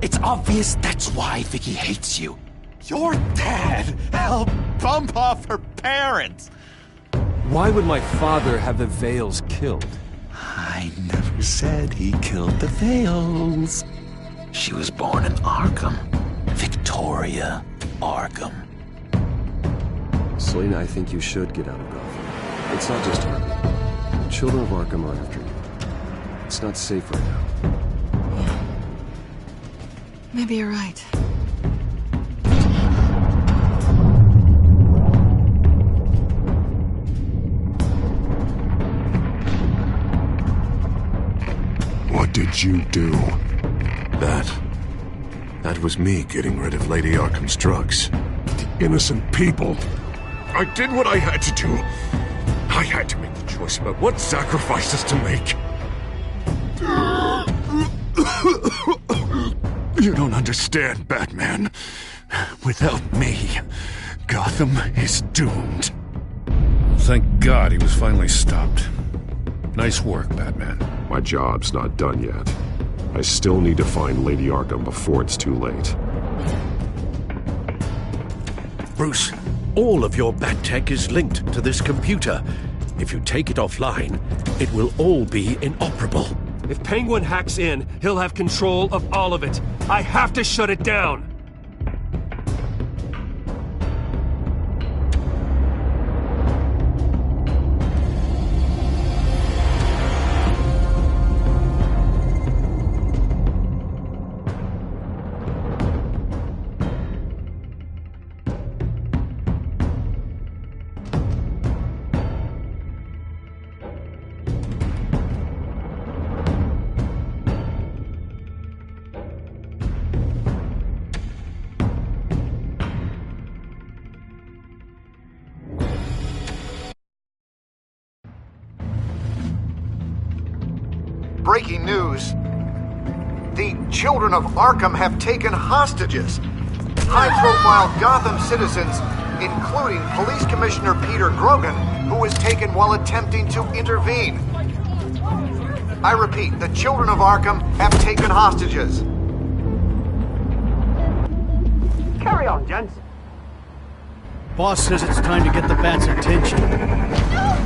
It's obvious that's why Vicky hates you. Your dad helped bump off her parents. Why would my father have the Vales killed? I never said he killed the Vales. She was born in Arkham. Victoria Arkham. Selina, I think you should get out of Gotham. It's not just her. The children of Arkham are after you. It's not safe right now. Maybe you're right. What did you do? That was me getting rid of Lady Arkham's drugs. The innocent people. I did what I had to do. I had to make the choice about what sacrifices to make. You don't understand, Batman. Without me, Gotham is doomed. Thank God he was finally stopped. Nice work, Batman. My job's not done yet. I still need to find Lady Arkham before it's too late. Bruce, all of your bat tech is linked to this computer. If you take it offline, it will all be inoperable. If Penguin hacks in, he'll have control of all of it. I have to shut it down! Breaking news. The children of Arkham have taken hostages. High-profile Gotham citizens, including Police Commissioner Peter Grogan, who was taken while attempting to intervene. I repeat, the children of Arkham have taken hostages. Carry on, gents. Boss says it's time to get the Bat's attention. No!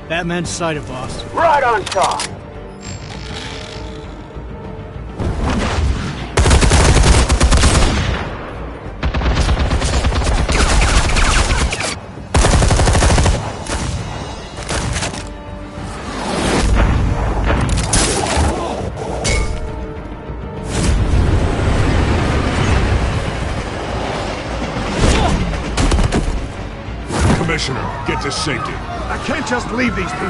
Batman's sighted, boss. Right on top. Commissioner, get to safety. I can't just leave these people.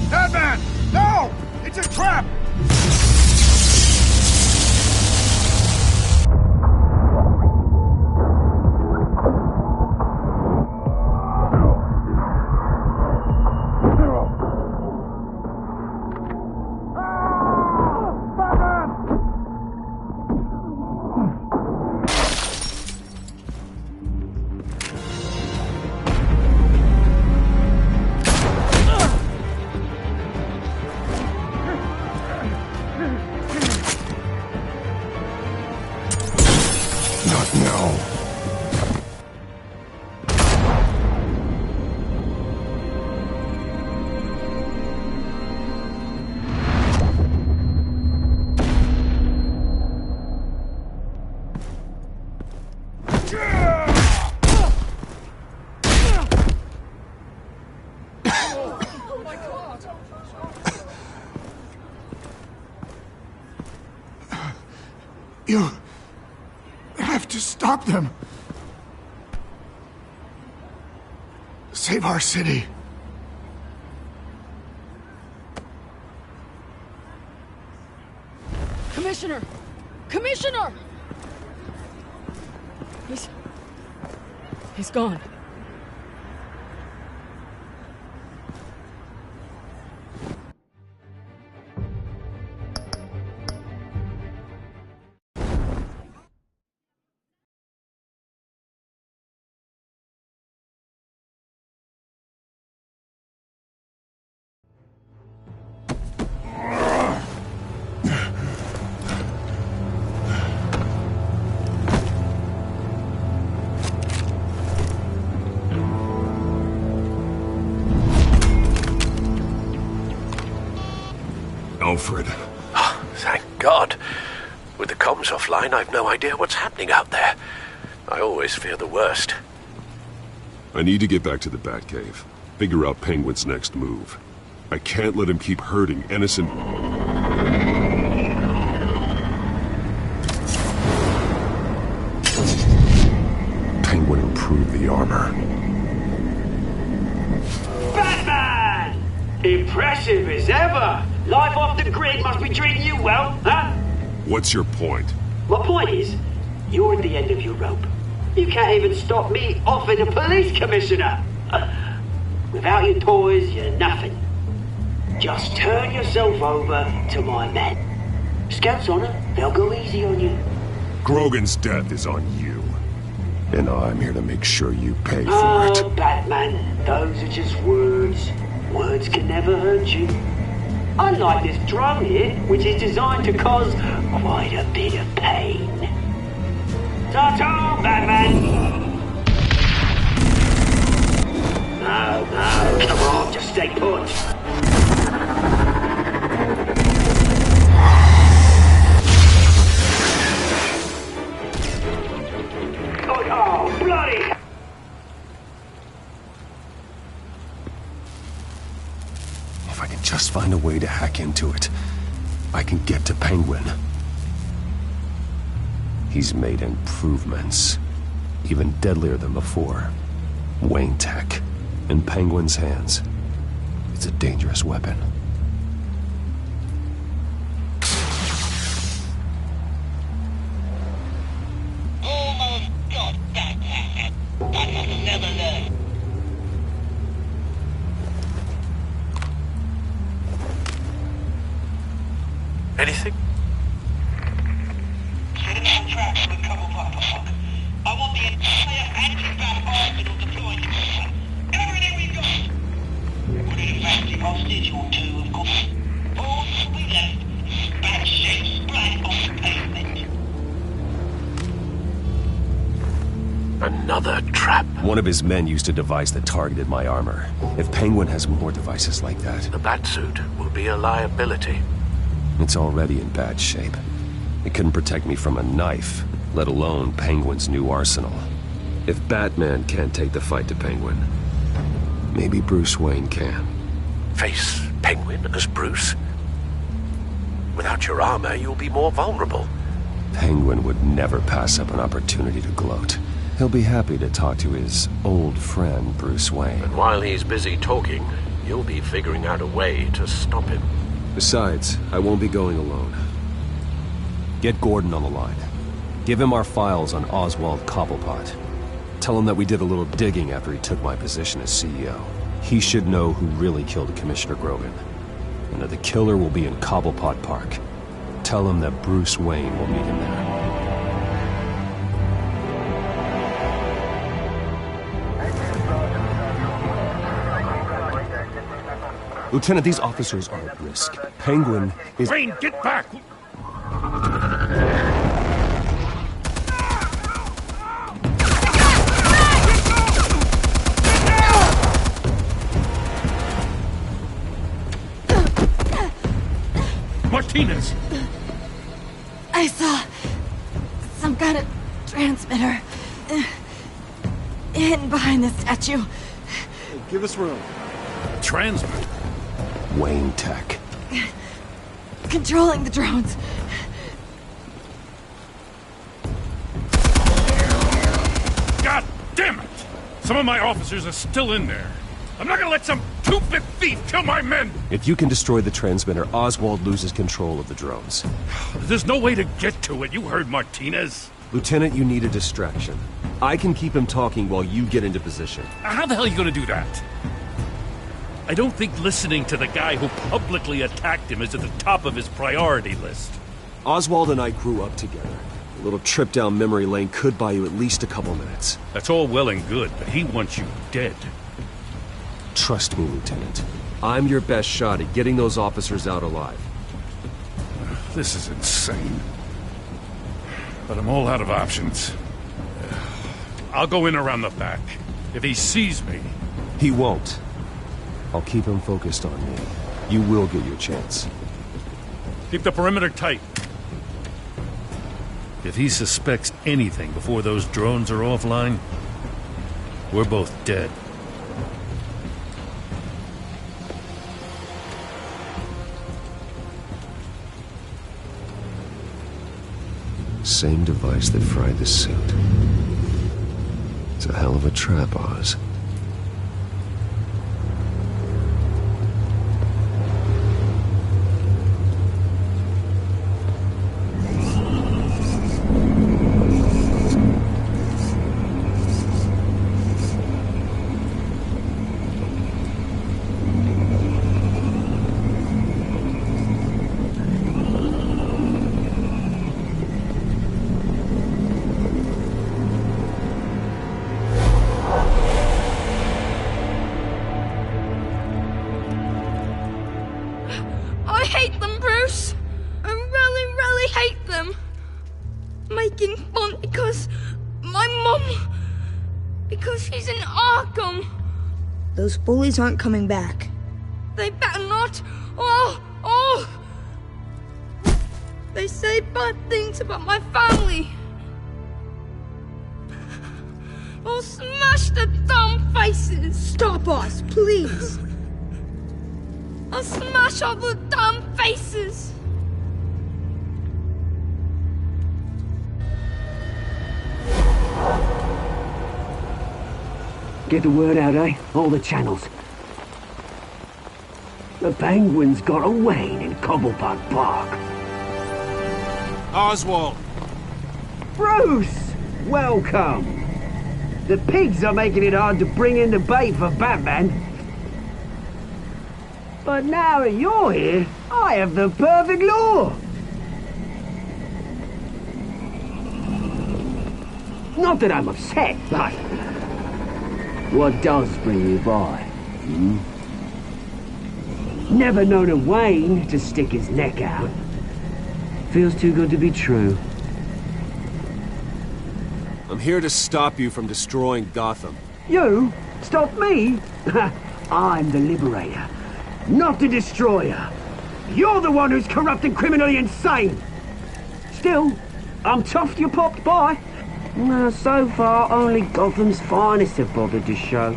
Batman! No! It's a trap! You have to stop them. Save our city. Commissioner! Commissioner! He's gone. Alfred. Oh, thank God. With the comms offline, I've no idea what's happening out there. I always fear the worst. I need to get back to the Batcave. Figure out Penguin's next move. I can't let him keep hurting innocent... Penguin improved the armor. Batman! Impressive as ever! Life off the grid must be treating you well, huh? What's your point? My point is, you're at the end of your rope. You can't even stop me offing a police commissioner. Without your toys, you're nothing. Just turn yourself over to my men. Scouts honor, they'll go easy on you. Grogan's death is on you. And I'm here to make sure you pay for Oh, it. Batman, those are just words. Words can never hurt you. Unlike this drone here, which is designed to cause quite a bit of pain. Ta-ta, Batman! No, come on, just stay put. Oh, bloody! If I can just find a way to hack into it, I can get to Penguin. He's made improvements, even deadlier than before. Wayne Tech, in Penguin's hands. It's a dangerous weapon. Anything? I want the entire anti-bat arsenal deployed. Everything we've got. Put in a factory hostage or two, of course. All we left is bat shapes splat on the pavement. Another trap. One of his men used a device that targeted my armor. If Penguin has more devices like that... The Batsuit will be a liability. It's already in bad shape. It couldn't protect me from a knife, let alone Penguin's new arsenal. If Batman can't take the fight to Penguin, maybe Bruce Wayne can. Face Penguin as Bruce? Without your armor, you'll be more vulnerable. Penguin would never pass up an opportunity to gloat. He'll be happy to talk to his old friend, Bruce Wayne. And while he's busy talking, you'll be figuring out a way to stop him. Besides, I won't be going alone. Get Gordon on the line. Give him our files on Oswald Cobblepot. Tell him that we did a little digging after he took my position as CEO. He should know who really killed Commissioner Grogan, and that the killer will be in Cobblepot Park. Tell him that Bruce Wayne will meet him there. Lieutenant, these officers are at risk. Penguin is... Wayne, get back! Martinez! I saw some kind of transmitter hidden behind the statue. Hey, give us room. Transmitter? Wayne Tech. Controlling the drones. God damn it! Some of my officers are still in there. I'm not gonna let some two-bit thief kill my men! If you can destroy the transmitter, Oswald loses control of the drones. There's no way to get to it. You heard Martinez. Lieutenant, you need a distraction. I can keep him talking while you get into position. How the hell are you gonna do that? I don't think listening to the guy who publicly attacked him is at the top of his priority list. Oswald and I grew up together. A little trip down memory lane could buy you at least a couple minutes. That's all well and good, but he wants you dead. Trust me, Lieutenant. I'm your best shot at getting those officers out alive. This is insane. But I'm all out of options. I'll go in around the back. If he sees me... He won't. I'll keep him focused on me. You will get your chance. Keep the perimeter tight. If he suspects anything before those drones are offline, we're both dead. Same device that fried the suit. It's a hell of a trap, Oz. I hate them, Bruce. I really, really hate them. Making fun because my mum... because she's in Arkham. Those bullies aren't coming back. They better not. They say bad things about my family. I'll smash the dumb faces. Stop us, please. I'll smash all the damn faces! Get the word out, eh? All the channels. The Penguin's got a Wayne in Cobblepot Park. Oswald! Bruce! Welcome! The pigs are making it hard to bring in the bait for Batman. But now that you're here, I have the perfect lure! Not that I'm upset, but... what does bring you by? Never known a Wayne to stick his neck out. Feels too good to be true. I'm here to stop you from destroying Gotham. You? Stop me? I'm the Liberator. Not the Destroyer. You're the one who's corrupt and criminally insane. Still, I'm tough you popped by. So far, only Gotham's finest have bothered to show.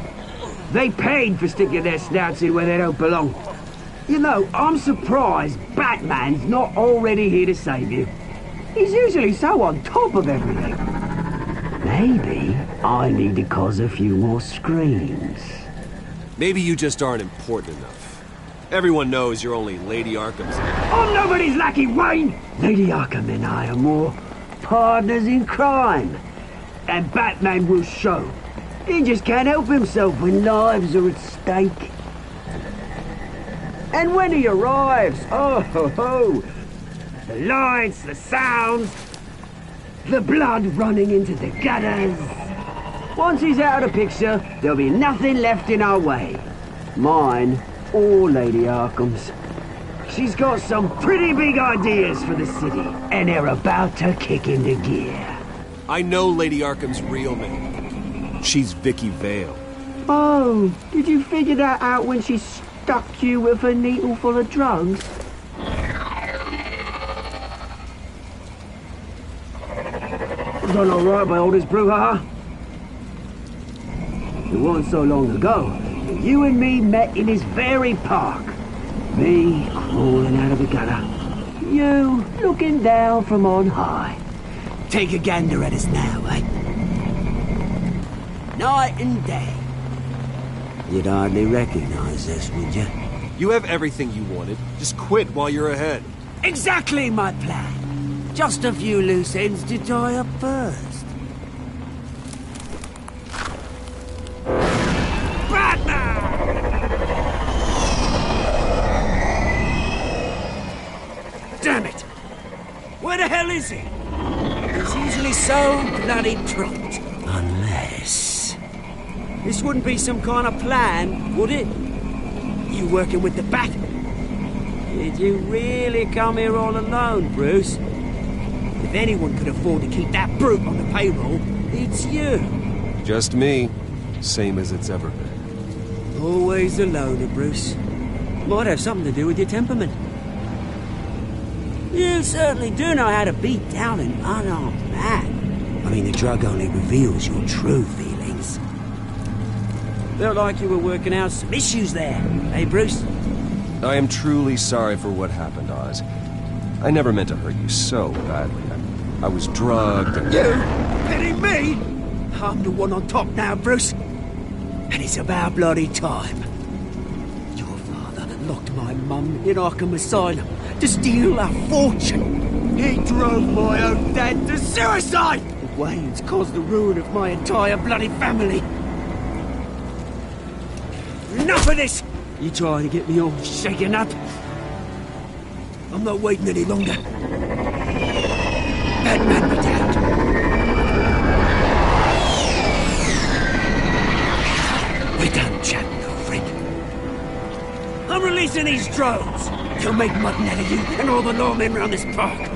They paid for sticking their snouts in where they don't belong. You know, I'm surprised Batman's not already here to save you. He's usually so on top of everything. Maybe I need to cause a few more screams. Maybe you just aren't important enough. Everyone knows you're only Lady Arkham's... I'm nobody's lackey, Wayne! Lady Arkham and I are more partners in crime. And Batman will show. He just can't help himself when lives are at stake. And when he arrives, oh ho ho! The lights, the sounds, the blood running into the gutters. Once he's out of the picture, there'll be nothing left in our way. Mine or Lady Arkham's. She's got some pretty big ideas for the city, and they're about to kick into gear. I know Lady Arkham's real name. She's Vicky Vale. Oh, did you figure that out when she stuck you with a needle full of drugs? Done all right by all this brouhaha. It wasn't so long ago that you and me met in this very park. Me crawling out of a gutter. You looking down from on high. Take a gander at us now, eh? Night and day. You'd hardly recognize this, would you? You have everything you wanted. Just quit while you're ahead. Exactly my plan. Just a few loose ends to tie up first. Damn it! Where the hell is he? He's usually so bloody prompt. Unless... This wouldn't be some kind of plan, would it? You working with the Bat? Did you really come here all alone, Bruce? If anyone could afford to keep that brute on the payroll, it's you. Just me. Same as it's ever been. Always a loner, Bruce. Might have something to do with your temperament. You certainly do know how to beat down an unarmed man. I mean, the drug only reveals your true feelings. Felt like you were working out some issues there, eh, Bruce? I am truly sorry for what happened, Oz. I never meant to hurt you so badly. I was drugged and... You? Pity me? I'm the one on top now, Bruce. And it's about bloody time. Your father locked my mum in Arkham Asylum to steal a fortune. He drove my own dad to suicide! The Waynes caused the ruin of my entire bloody family. Enough of this! You trying to get me all shaken up? I'm not waiting any longer. Batman be damned. We're done chatting, old friend. I'm releasing these drones. They'll make mutton out of you and all the lawmen around this park.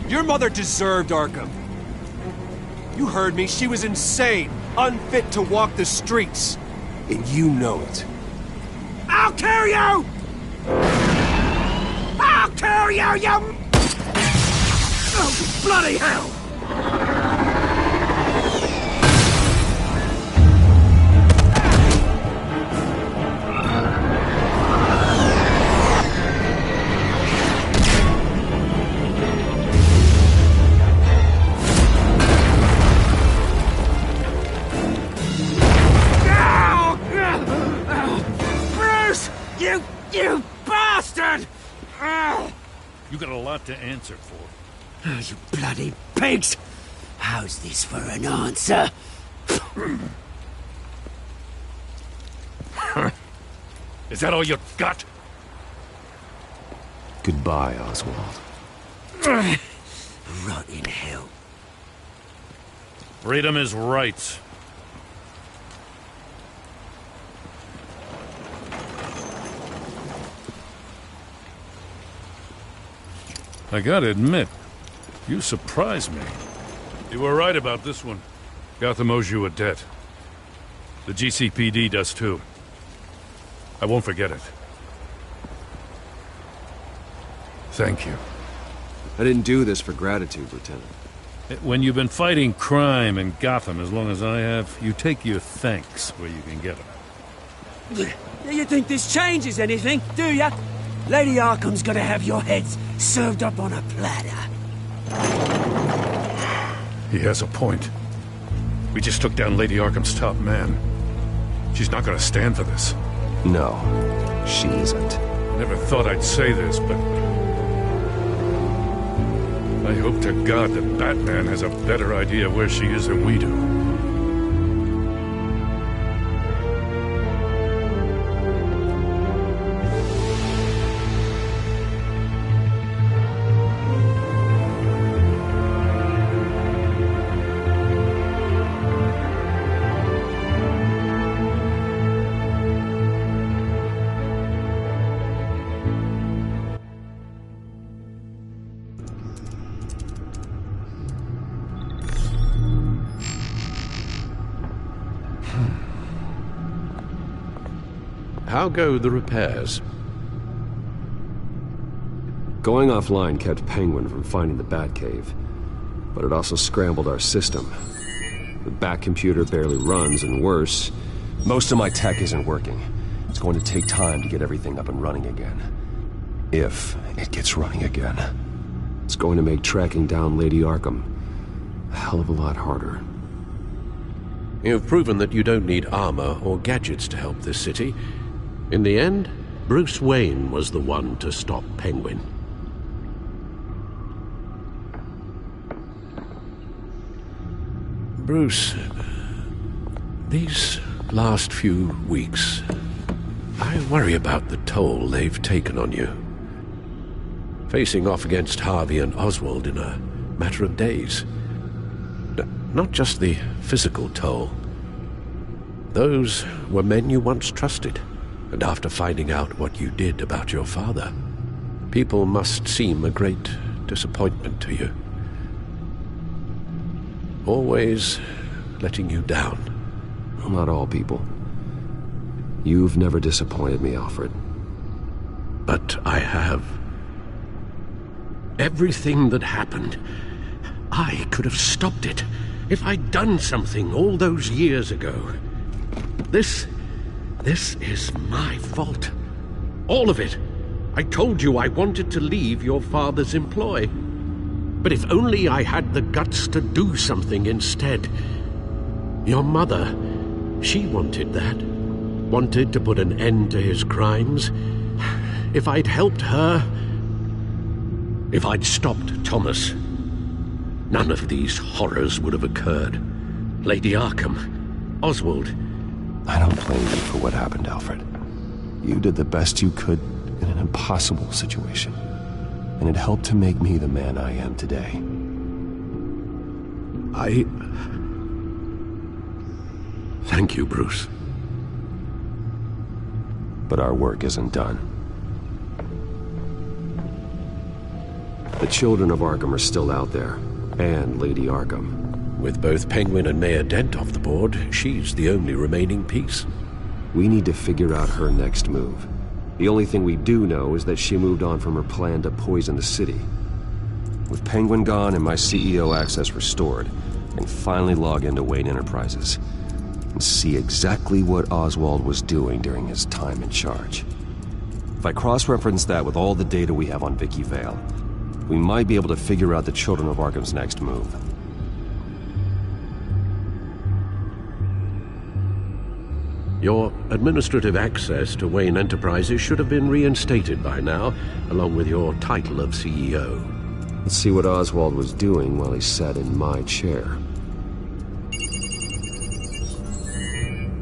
Your mother deserved Arkham. You heard me. She was insane, unfit to walk the streets. And you know it. I'll kill you! I'll kill you, you... Oh, bloody hell! You bastard! You got a lot to answer for. Oh, you bloody pigs! How's this for an answer? Is that all you got? Goodbye, Oswald. Rot in hell. Freedom is rights. I gotta admit, you surprised me. You were right about this one. Gotham owes you a debt. The GCPD does too. I won't forget it. Thank you. I didn't do this for gratitude, Lieutenant. When you've been fighting crime in Gotham as long as I have, you take your thanks where you can get them. You think this changes anything, do ya? Lady Arkham's gonna have your heads served up on a platter. He has a point. We just took down Lady Arkham's top man. She's not gonna stand for this. No, she isn't. Never thought I'd say this, but... I hope to God that Batman has a better idea where she is than we do. How go the repairs? Going offline kept Penguin from finding the Batcave, but it also scrambled our system. The Bat computer barely runs, and worse, most of my tech isn't working. It's going to take time to get everything up and running again. If it gets running again. It's going to make tracking down Lady Arkham a hell of a lot harder. You've proven that you don't need armor or gadgets to help this city. In the end, Bruce Wayne was the one to stop Penguin. Bruce, these last few weeks, I worry about the toll they've taken on you. Facing off against Harvey and Oswald in a matter of days. Not just the physical toll. Those were men you once trusted, and after finding out what you did about your father, people must seem a great disappointment to you. Always letting you down. Well, not all people. You've never disappointed me, Alfred. But I have. Everything that happened, I could have stopped it if I'd done something all those years ago. This is my fault. All of it. I told you I wanted to leave your father's employ. But if only I had the guts to do something instead. Your mother, she wanted that. Wanted to put an end to his crimes. If I'd helped her, if I'd stopped Thomas, none of these horrors would have occurred. Lady Arkham, Oswald. I don't blame you for what happened, Alfred. You did the best you could in an impossible situation. And it helped to make me the man I am today. Thank you, Bruce. But our work isn't done. The children of Arkham are still out there, and Lady Arkham. With both Penguin and Mayor Dent off the board, she's the only remaining piece. We need to figure out her next move. The only thing we do know is that she moved on from her plan to poison the city. With Penguin gone and my CEO access restored, I can finally log into Wayne Enterprises and see exactly what Oswald was doing during his time in charge. If I cross-reference that with all the data we have on Vicky Vale, we might be able to figure out the Children of Arkham's next move. Your administrative access to Wayne Enterprises should have been reinstated by now, along with your title of CEO. Let's see what Oswald was doing while he sat in my chair.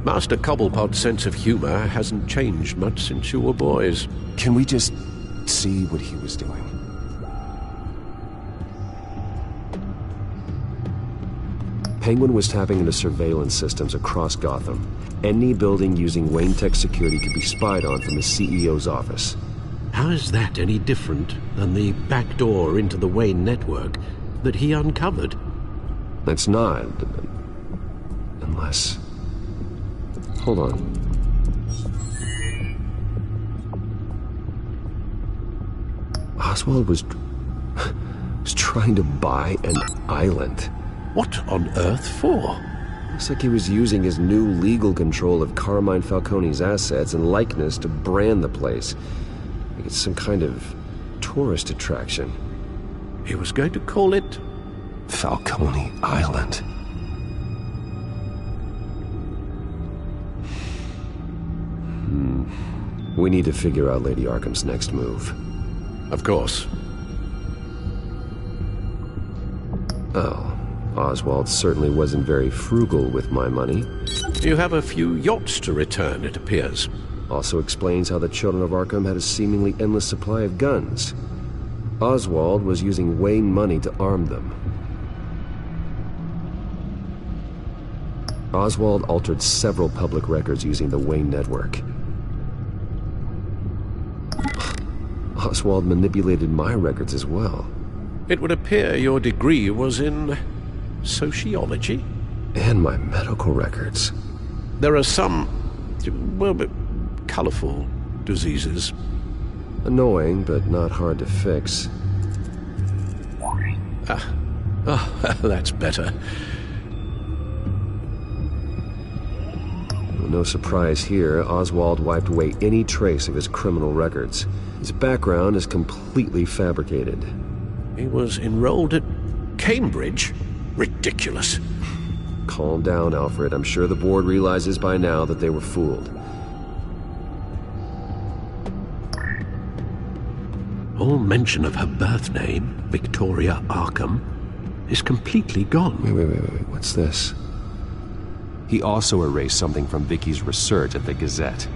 Master Cobblepot's sense of humor hasn't changed much since you were boys. Can we just see what he was doing? Penguin was tapping into surveillance systems across Gotham. Any building using Wayne Tech security could be spied on from the CEO's office. How is that any different than the back door into the Wayne network that he uncovered? That's not. Unless... Hold on. Oswald was trying to buy an island. What on earth for? Looks like he was using his new legal control of Carmine Falcone's assets and likeness to brand the place. Like it's some kind of tourist attraction. He was going to call it... Falcone Island. We need to figure out Lady Arkham's next move. Of course. Oh. Oswald certainly wasn't very frugal with my money. You have a few yachts to return, it appears. Also explains how the Children of Arkham had a seemingly endless supply of guns. Oswald was using Wayne money to arm them. Oswald altered several public records using the Wayne network. Oswald manipulated my records as well. It would appear your degree was in... sociology? And my medical records. There are some, well, colorful diseases. Annoying, but not hard to fix. That's better. No surprise here, Oswald wiped away any trace of his criminal records. His background is completely fabricated. He was enrolled at Cambridge? Ridiculous. Calm down, Alfred. I'm sure the board realizes by now that they were fooled. All mention of her birth name, Victoria Arkham, is completely gone. Wait. What's this? He also erased something from Vicky's research at the Gazette.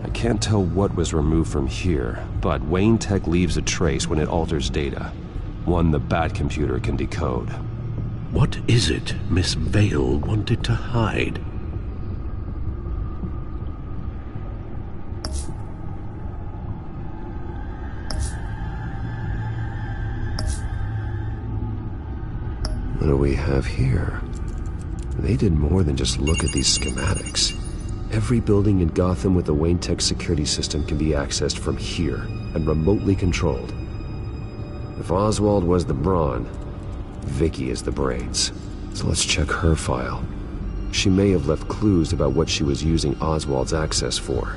I can't tell what was removed from here, but Wayne Tech leaves a trace when it alters data. One the Bat computer can decode. What is it Miss Vale wanted to hide? What do we have here? They did more than just look at these schematics. Every building in Gotham with the Wayne Tech security system can be accessed from here and remotely controlled. If Oswald was the brawn, Vicky is the brains. So let's check her file. She may have left clues about what she was using Oswald's access for.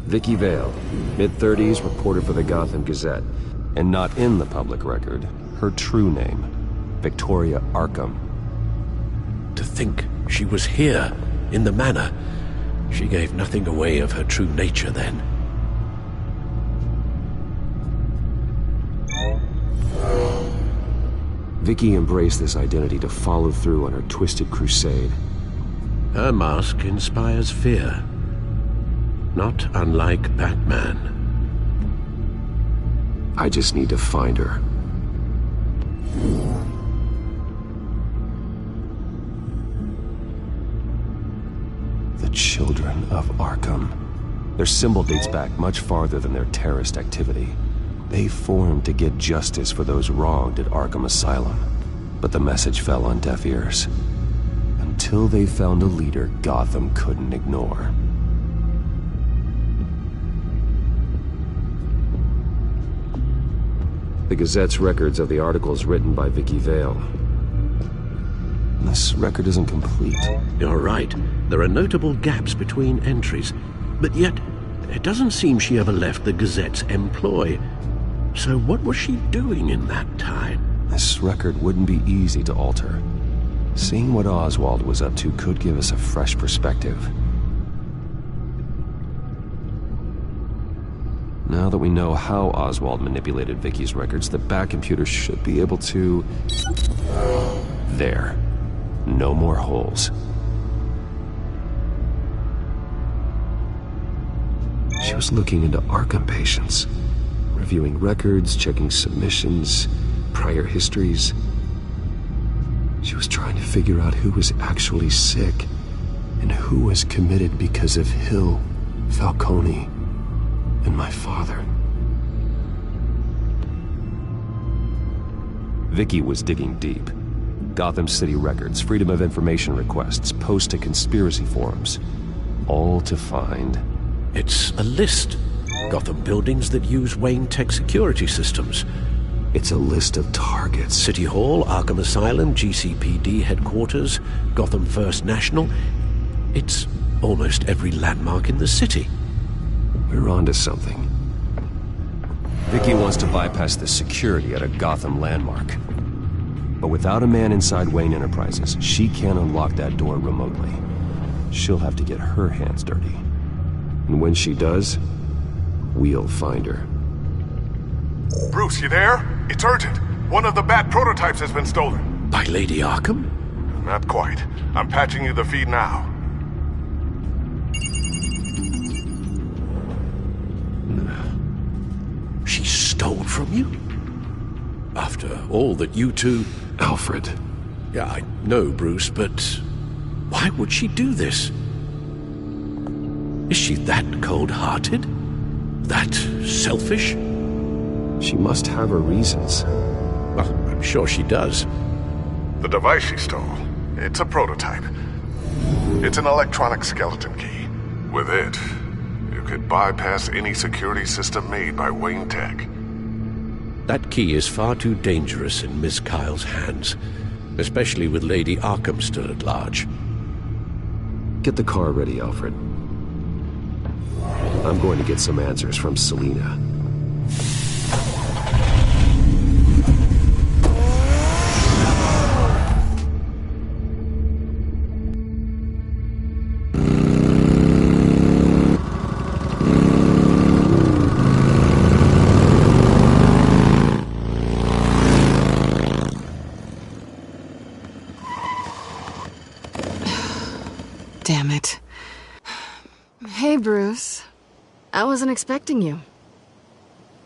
Vicky Vale, mid-30s, reporter for the Gotham Gazette. And not in the public record, her true name, Victoria Arkham. To think she was here, in the manor. She gave nothing away of her true nature then. Vicky embraced this identity to follow through on her twisted crusade. Her mask inspires fear. Not unlike Batman. I just need to find her. The Children of Arkham. Their symbol dates back much farther than their terrorist activity. They formed to get justice for those wronged at Arkham Asylum. But the message fell on deaf ears. Until they found a leader Gotham couldn't ignore. The Gazette's records of the articles written by Vicky Vale. This record isn't complete. You're right. There are notable gaps between entries. But yet, it doesn't seem she ever left the Gazette's employ. So what was she doing in that time? This record wouldn't be easy to alter. Seeing what Oswald was up to could give us a fresh perspective. Now that we know how Oswald manipulated Vicky's records, the Bat computer should be able to... There. No more holes. She was looking into Arkham patients, reviewing records, checking submissions, prior histories. She was trying to figure out who was actually sick and who was committed because of Hill, Falcone, and my father. Vicky was digging deep. Gotham City records, Freedom of Information requests, posts to conspiracy forums. All to find... It's a list. Gotham buildings that use Wayne Tech security systems. It's a list of targets. City Hall, Arkham Asylum, GCPD headquarters, Gotham First National. It's almost every landmark in the city. We're onto something. Vicky wants to bypass the security at a Gotham landmark. But without a man inside Wayne Enterprises, she can't unlock that door remotely. She'll have to get her hands dirty. And when she does, we'll find her. Bruce, you there? It's urgent. One of the Bat prototypes has been stolen. By Lady Arkham? Not quite. I'm patching you the feed now. She stole from you? After all that you two... Alfred. Yeah, I know, Bruce, but why would she do this? Is she that cold-hearted? That selfish? She must have her reasons. Well, I'm sure she does. The device she stole, it's a prototype. It's an electronic skeleton key. With it, you could bypass any security system made by Wayne Tech. That key is far too dangerous in Miss Kyle's hands. especially with Lady Arkham still at large. Get the car ready, Alfred. I'm going to get some answers from Selina. Damn it. Hey, Bruce. I wasn't expecting you.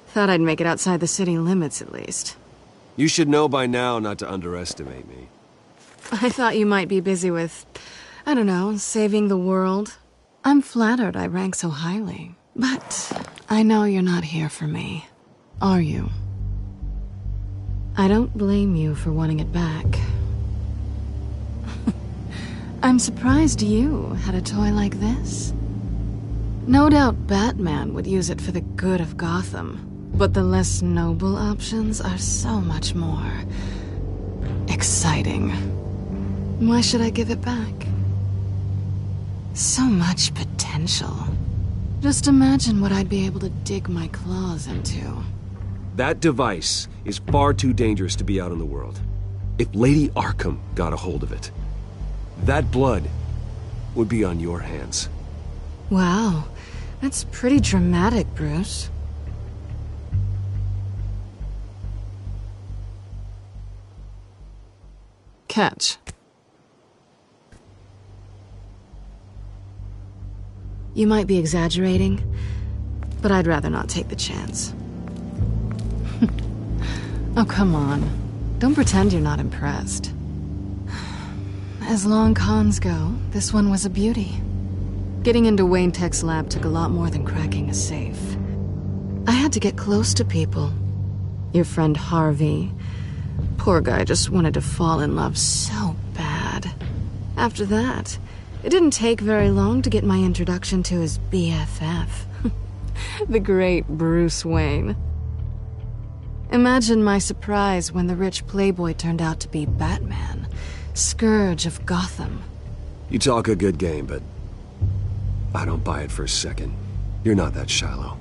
Thought I'd make it outside the city limits, at least. You should know by now not to underestimate me. I thought you might be busy with, I don't know, saving the world. I'm flattered I rank so highly. But I know you're not here for me, are you? I don't blame you for wanting it back. I'm surprised you had a toy like this. No doubt Batman would use it for the good of Gotham, but the less noble options are so much more exciting. Why should I give it back? So much potential. Just imagine what I'd be able to dig my claws into. That device is far too dangerous to be out in the world. If Lady Arkham got a hold of it, that blood would be on your hands. Wow, that's pretty dramatic, Bruce. Catch. You might be exaggerating, but I'd rather not take the chance. Oh, come on. Don't pretend you're not impressed. As long cons go, this one was a beauty. Getting into Wayne Tech's lab took a lot more than cracking a safe. I had to get close to people. Your friend Harvey. Poor guy just wanted to fall in love so bad. After that, it didn't take very long to get my introduction to his BFF. The great Bruce Wayne. Imagine my surprise when the rich playboy turned out to be Batman. Scourge of Gotham. You talk a good game, but I don't buy it for a second. You're not that shallow.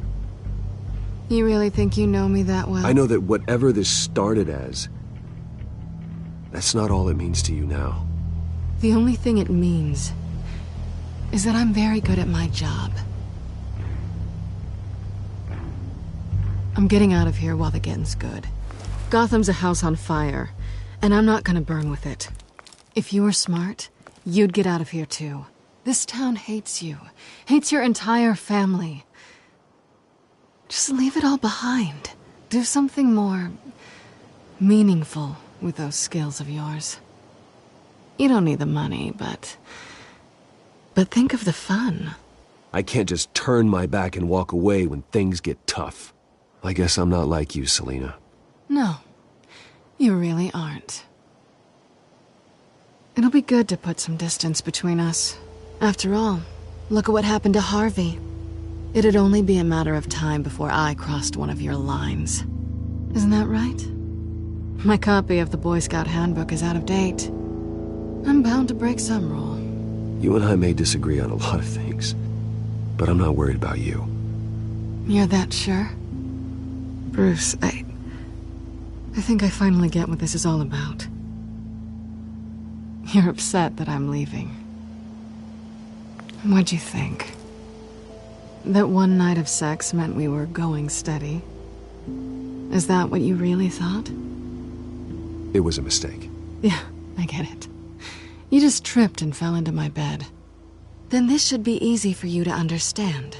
You really think you know me that well? I know that whatever this started as, that's not all it means to you now. The only thing it means is that I'm very good at my job. I'm getting out of here while the getting's good. Gotham's a house on fire, and I'm not gonna burn with it. If you were smart, you'd get out of here too. This town hates you. Hates your entire family. Just leave it all behind. Do something more meaningful with those skills of yours. You don't need the money, but think of the fun. I can't just turn my back and walk away when things get tough. I guess I'm not like you, Selina. No, you really aren't. It'll be good to put some distance between us. After all, look at what happened to Harvey. It'd only be a matter of time before I crossed one of your lines. Isn't that right? My copy of the Boy Scout Handbook is out of date. I'm bound to break some rule. You and I may disagree on a lot of things, but I'm not worried about you. You're that sure? Bruce, I think I finally get what this is all about. You're upset that I'm leaving. What'd you think? That one night of sex meant we were going steady? Is that what you really thought? It was a mistake. Yeah, I get it. You just tripped and fell into my bed. Then this should be easy for you to understand.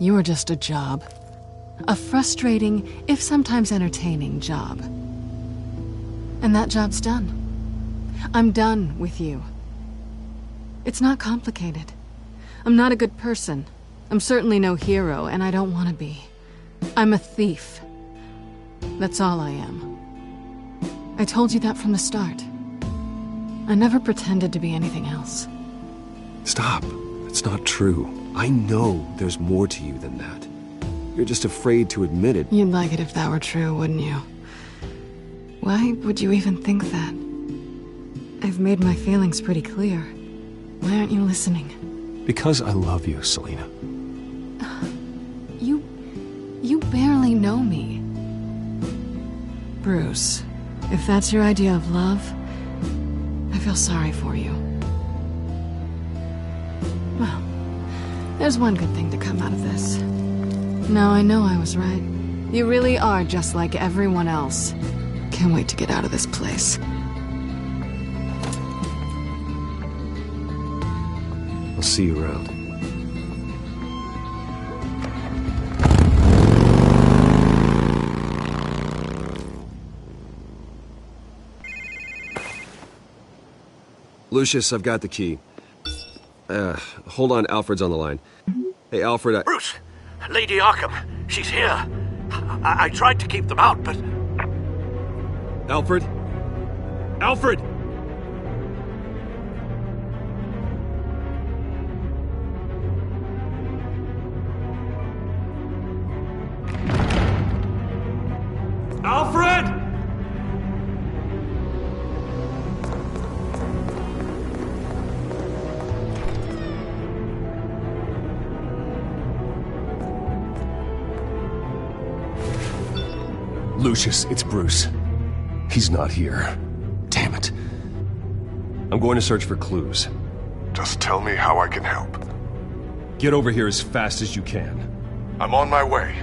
You were just a job. A frustrating, if sometimes entertaining, job. And that job's done. I'm done with you. It's not complicated. I'm not a good person. I'm certainly no hero, and I don't want to be. I'm a thief. That's all I am. I told you that from the start. I never pretended to be anything else. Stop. That's not true. I know there's more to you than that. You're just afraid to admit it. You'd like it if that were true, wouldn't you? Why would you even think that? I've made my feelings pretty clear. Why aren't you listening? Because I love you, Selina. You barely know me. Bruce, if that's your idea of love, I feel sorry for you. Well, there's one good thing to come out of this. Now I know I was right. You really are just like everyone else. Can't wait to get out of this place. I'll see you around. Lucius, I've got the key. Hold on, Alfred's on the line. Hey, Alfred, Bruce! Lady Arkham, she's here. I tried to keep them out, but... Alfred? Alfred! Alfred! Lucius, it's Bruce. He's not here. Damn it. I'm going to search for clues. Just tell me how I can help. Get over here as fast as you can. I'm on my way.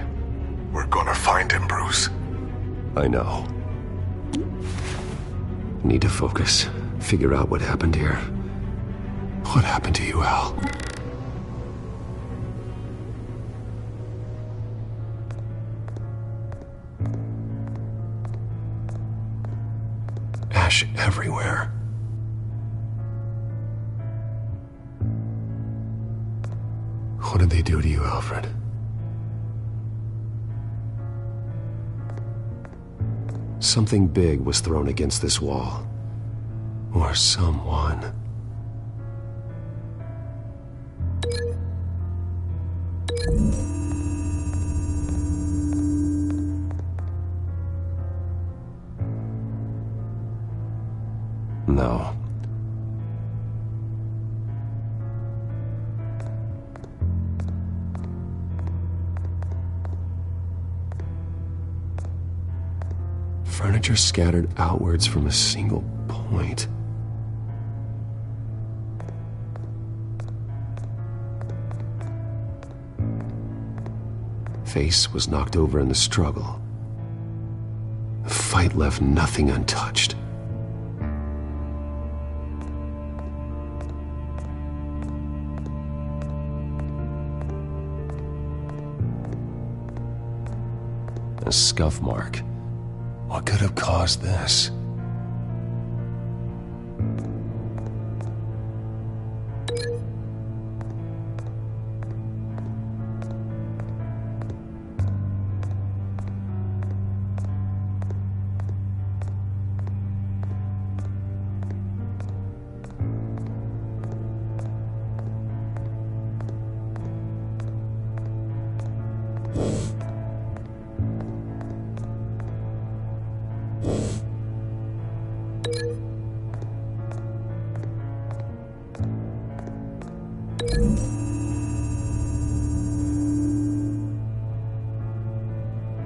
We're gonna find him, Bruce. I know. Need to focus. Figure out what happened here. What happened to you, Al? Ash everywhere. What did they do to you, Alfred? Something big was thrown against this wall. Or someone. No. Furniture scattered outwards from a single point. Face was knocked over in the struggle. The fight left nothing untouched. A scuff mark. What could have caused this?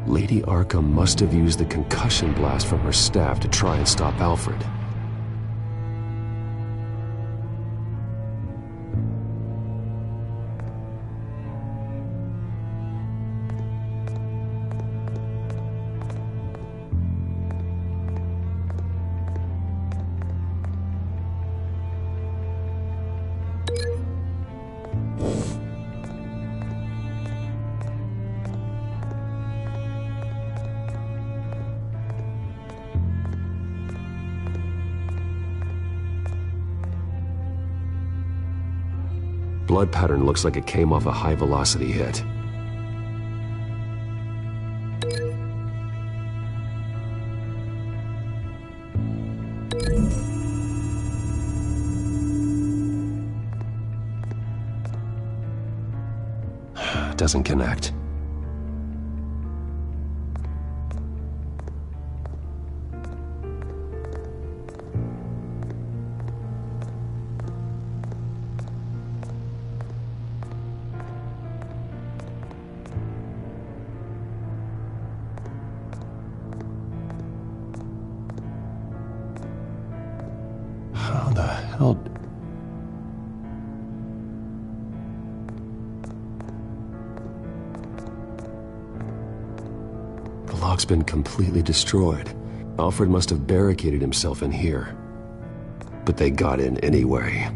Lady Arkham must have used the concussion blast from her staff to try and stop Alfred. Blood pattern looks like it came off a high-velocity hit. Doesn't connect. Well, the lock's been completely destroyed. Alfred must have barricaded himself in here. But they got in anyway.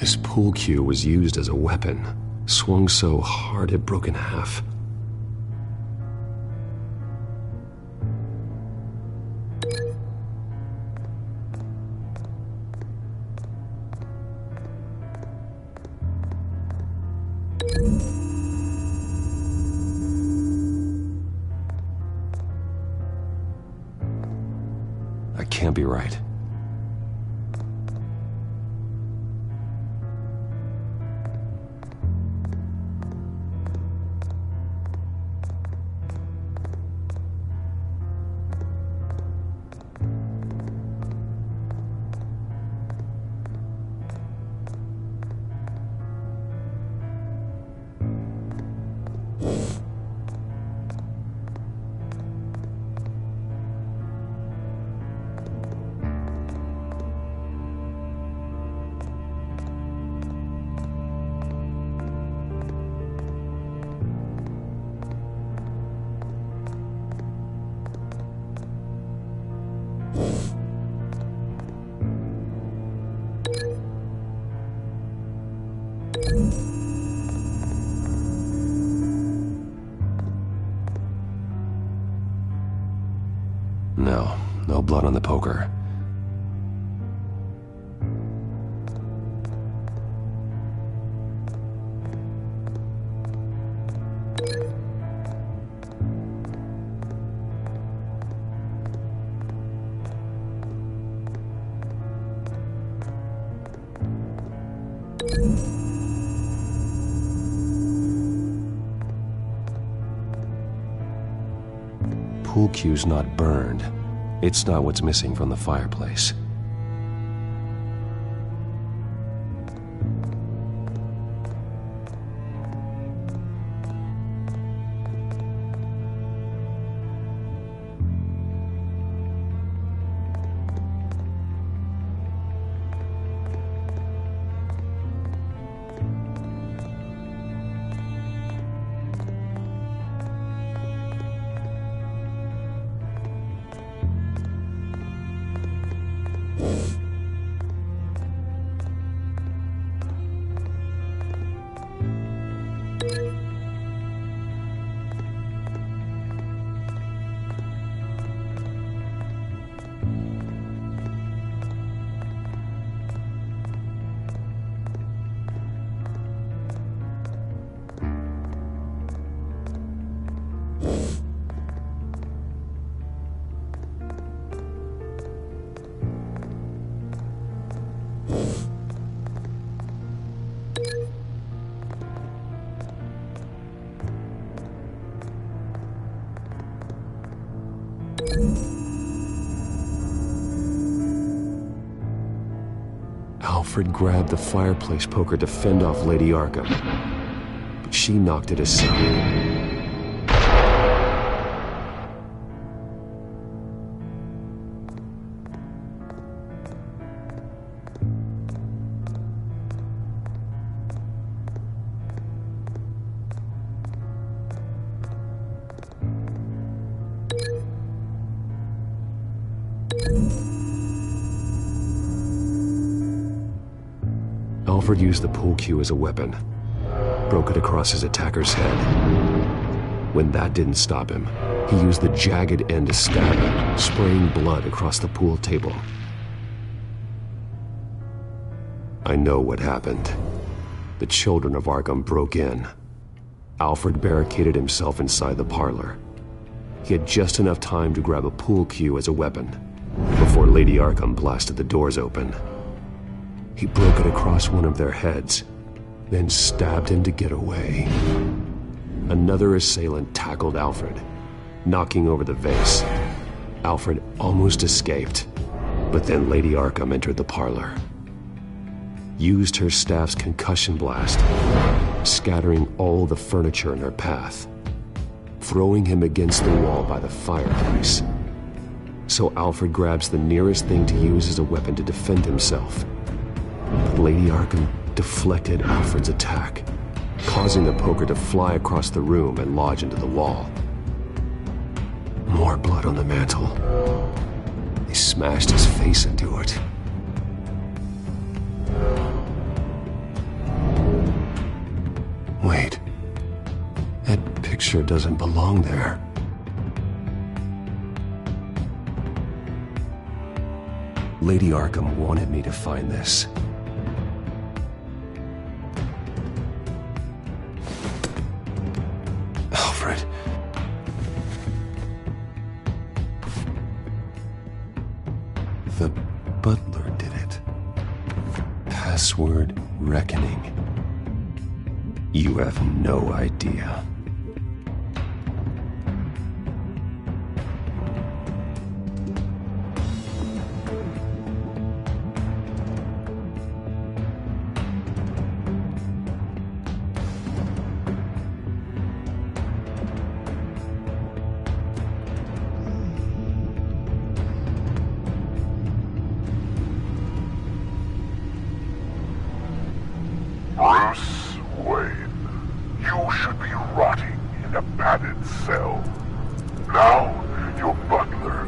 This pool cue was used as a weapon, swung so hard it broke in half. That can't be right. No blood on the poker. Pool cue's not burned. It's not what's missing from the fireplace. Alfred grabbed the fireplace poker to fend off Lady Arkham, but she knocked it aside. Alfred used the pool cue as a weapon, broke it across his attacker's head. When that didn't stop him, he used the jagged end to stab him, spraying blood across the pool table. I know what happened. The children of Arkham broke in. Alfred barricaded himself inside the parlor. He had just enough time to grab a pool cue as a weapon before Lady Arkham blasted the doors open. He broke it across one of their heads, then stabbed him to get away. Another assailant tackled Alfred, knocking over the vase. Alfred almost escaped, but then Lady Arkham entered the parlor. used her staff's concussion blast, scattering all the furniture in her path, throwing him against the wall by the fireplace. So Alfred grabs the nearest thing to use as a weapon to defend himself. But Lady Arkham deflected Alfred's attack, causing the poker to fly across the room and lodge into the wall. More blood on the mantle. They smashed his face into it. Wait. That picture doesn't belong there. Lady Arkham wanted me to find this. Alfred. The butler did it. Password reckoning. You have no idea. Bruce Wayne, you should be rotting in a padded cell. Now, your butler,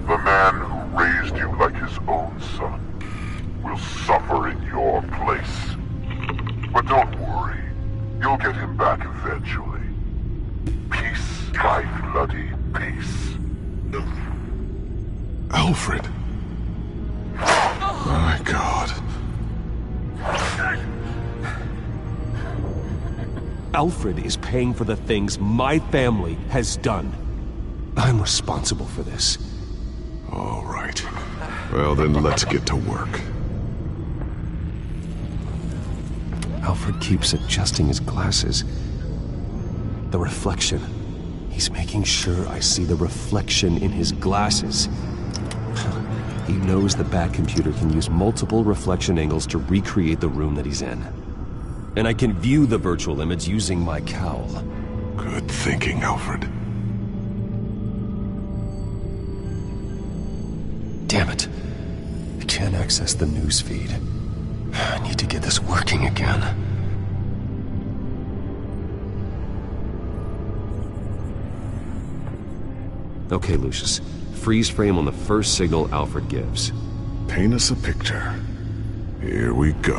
the man who raised you like his own son, will suffer in your place. But don't worry, you'll get him back eventually. Peace by bloody peace. Alfred. My God. Alfred is paying for the things my family has done. I'm responsible for this. All right. Well, then let's get to work. Alfred keeps adjusting his glasses. The reflection. He's making sure I see the reflection in his glasses. He knows the Bat-computer can use multiple reflection angles to recreate the room that he's in. And I can view the virtual image using my cowl. Good thinking, Alfred. Damn it. I can't access the news feed. I need to get this working again. Okay, Lucius. Freeze frame on the first signal Alfred gives. Paint us a picture. Here we go.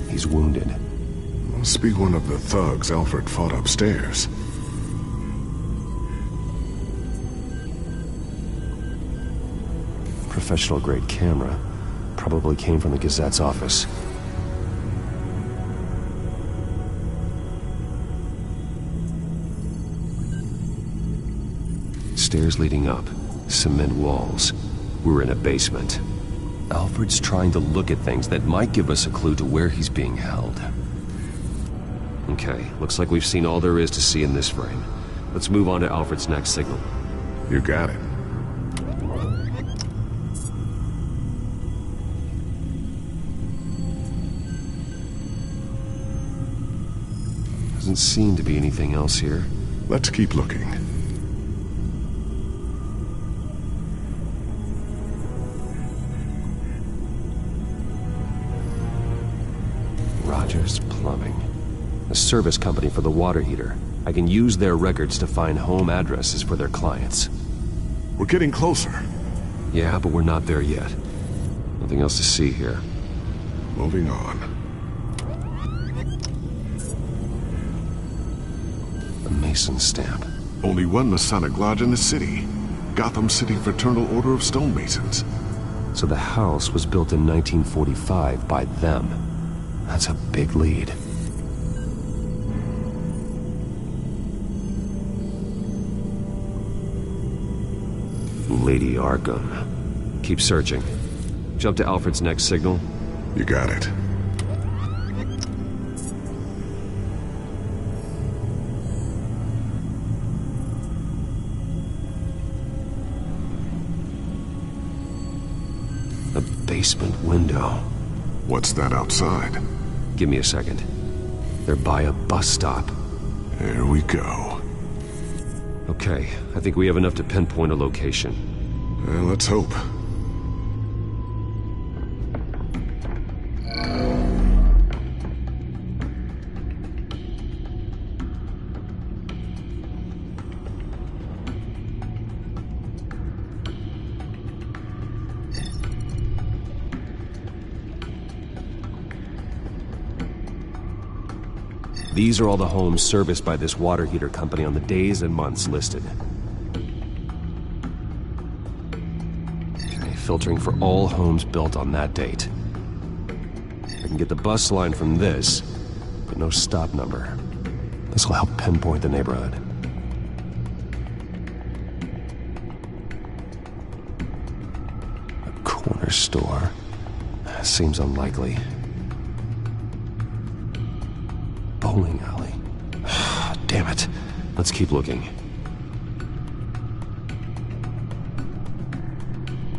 He's wounded. Must be one of the thugs Alfred fought upstairs. Professional-grade camera. Probably came from the Gazette's office. Stairs leading up. Cement walls. We're in a basement. Alfred's trying to look at things that might give us a clue to where he's being held. Okay, looks like we've seen all there is to see in this frame. Let's move on to Alfred's next signal. You got it. Doesn't seem to be anything else here. Let's keep looking. Rogers Plumbing. A service company for the water heater. I can use their records to find home addresses for their clients. We're getting closer. Yeah, but we're not there yet. Nothing else to see here. Moving on. A Mason stamp. Only one Masonic lodge in the city. Gotham City Fraternal Order of Stonemasons. So the house was built in 1945 by them. That's a big lead. Lady Arkham. Keep searching. Jump to Alfred's next signal. You got it. A basement window. What's that outside? Give me a second. They're by a bus stop. There we go. Okay, I think we have enough to pinpoint a location. Well, let's hope. These are all the homes serviced by this water heater company on the days and months listed. Okay, filtering for all homes built on that date. I can get the bus line from this, but no stop number. This will help pinpoint the neighborhood. A corner store. Seems unlikely. Bowling alley. Damn it. Let's keep looking.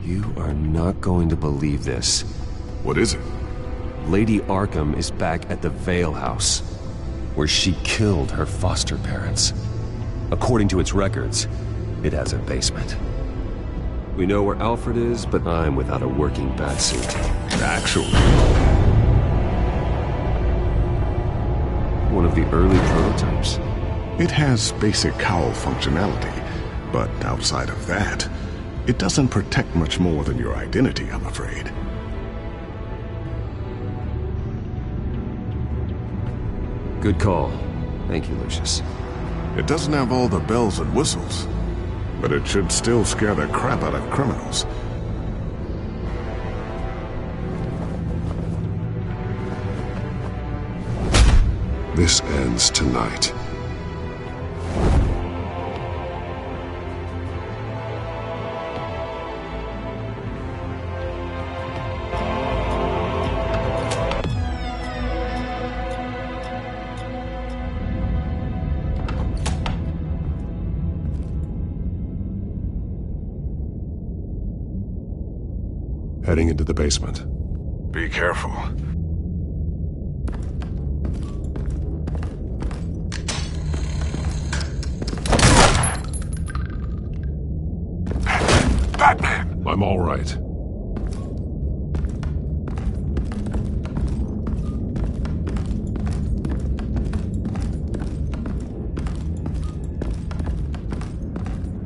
You are not going to believe this. What is it? Lady Arkham is back at the Vale House, where she killed her foster parents. According to its records, it has a basement. We know where Alfred is, but I'm without a working batsuit. Actually... one of the early prototypes. It has basic cowl functionality, but outside of that, it doesn't protect much more than your identity, I'm afraid. Good call. Thank you, Lucius. It doesn't have all the bells and whistles, but it should still scare the crap out of criminals. This ends tonight. Heading into the basement. Be careful. Batman! I'm all right.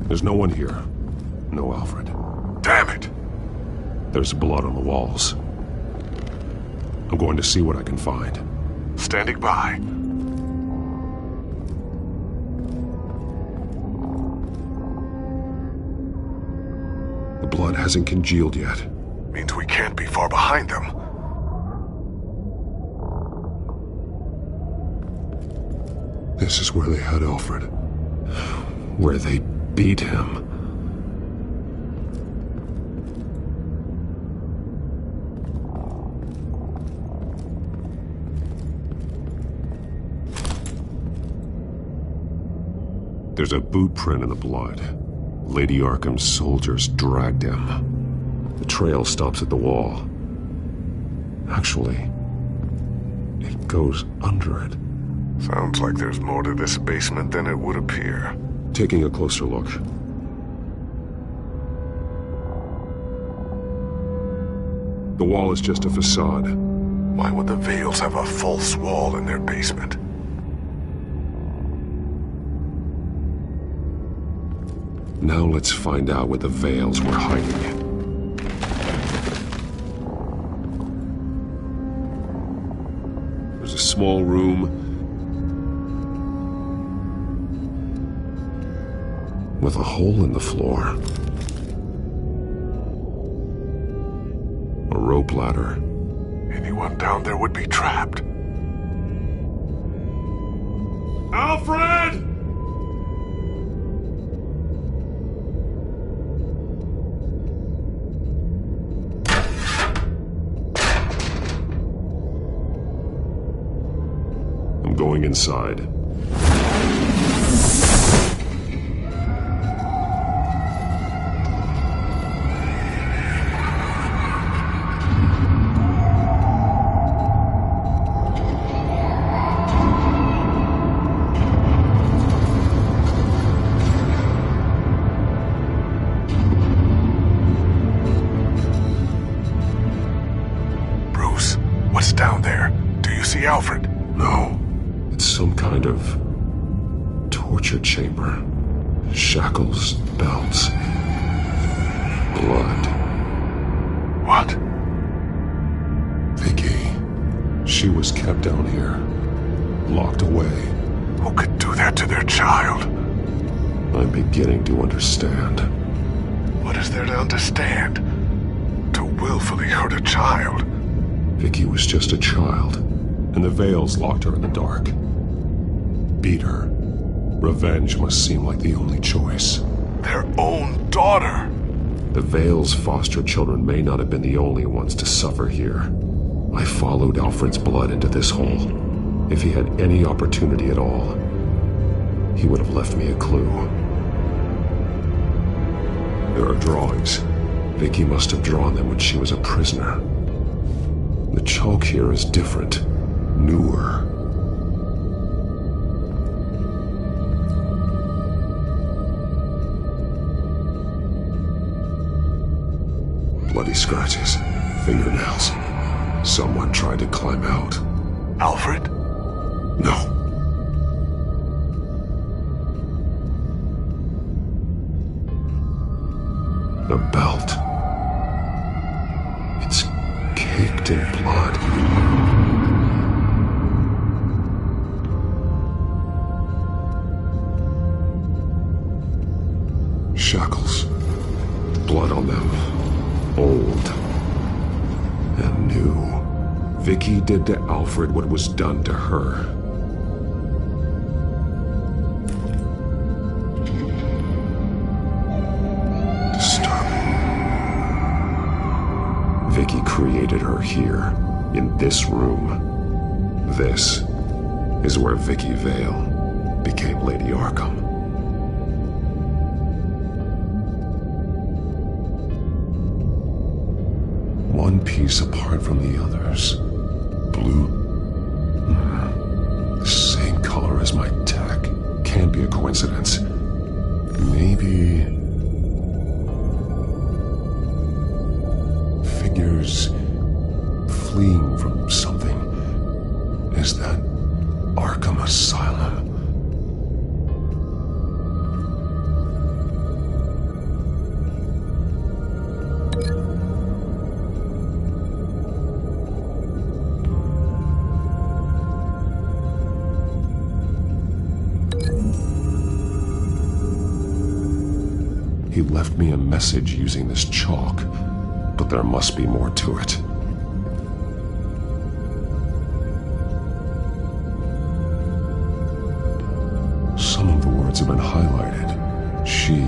There's no one here. No Alfred. Damn it! There's blood on the walls. I'm going to see what I can find. Standing by. The blood hasn't congealed yet. Means we can't be far behind them. This is where they had Alfred. Where they beat him. There's a boot print in the blood. Lady Arkham's soldiers dragged him. The trail stops at the wall. Actually, it goes under it. Sounds like there's more to this basement than it would appear. Taking a closer look. The wall is just a facade. Why would the Vales have a false wall in their basement? Now let's find out where the Vales were hiding. There's a small room with a hole in the floor. A rope ladder. Anyone down there would be trapped. Alfred! I'm going inside. What's down there? Do you see Alfred? No. It's some kind of torture chamber. Shackles, belts, blood. What? Vicky. She was kept down here, locked away. Who could do that to their child? I'm beginning to understand. What is there to understand? To willfully hurt a child? Vicky was just a child, and the Veils locked her in the dark. Beat her. Revenge must seem like the only choice. Their own daughter! The Veils' foster children may not have been the only ones to suffer here. I followed Alfred's blood into this hole. If he had any opportunity at all, he would have left me a clue. There are drawings. Vicky must have drawn them when she was a prisoner. The chalk here is different, newer. Bloody scratches, fingernails. Someone tried to climb out. Alfred? No. The belt. It's caked in blood. Shackles. Blood on them. Old. And new. Vicky did to Alfred what was done to her. Vicky created her here, in this room. This is where Vicky Vale became Lady Arkham. One piece apart from the others. Blue. The same color as my tech. Can't be a coincidence. Maybe... figures fleeing from something. Is that Arkham Asylum? He left me a message using this chalk. But there must be more to it. Some of the words have been highlighted. She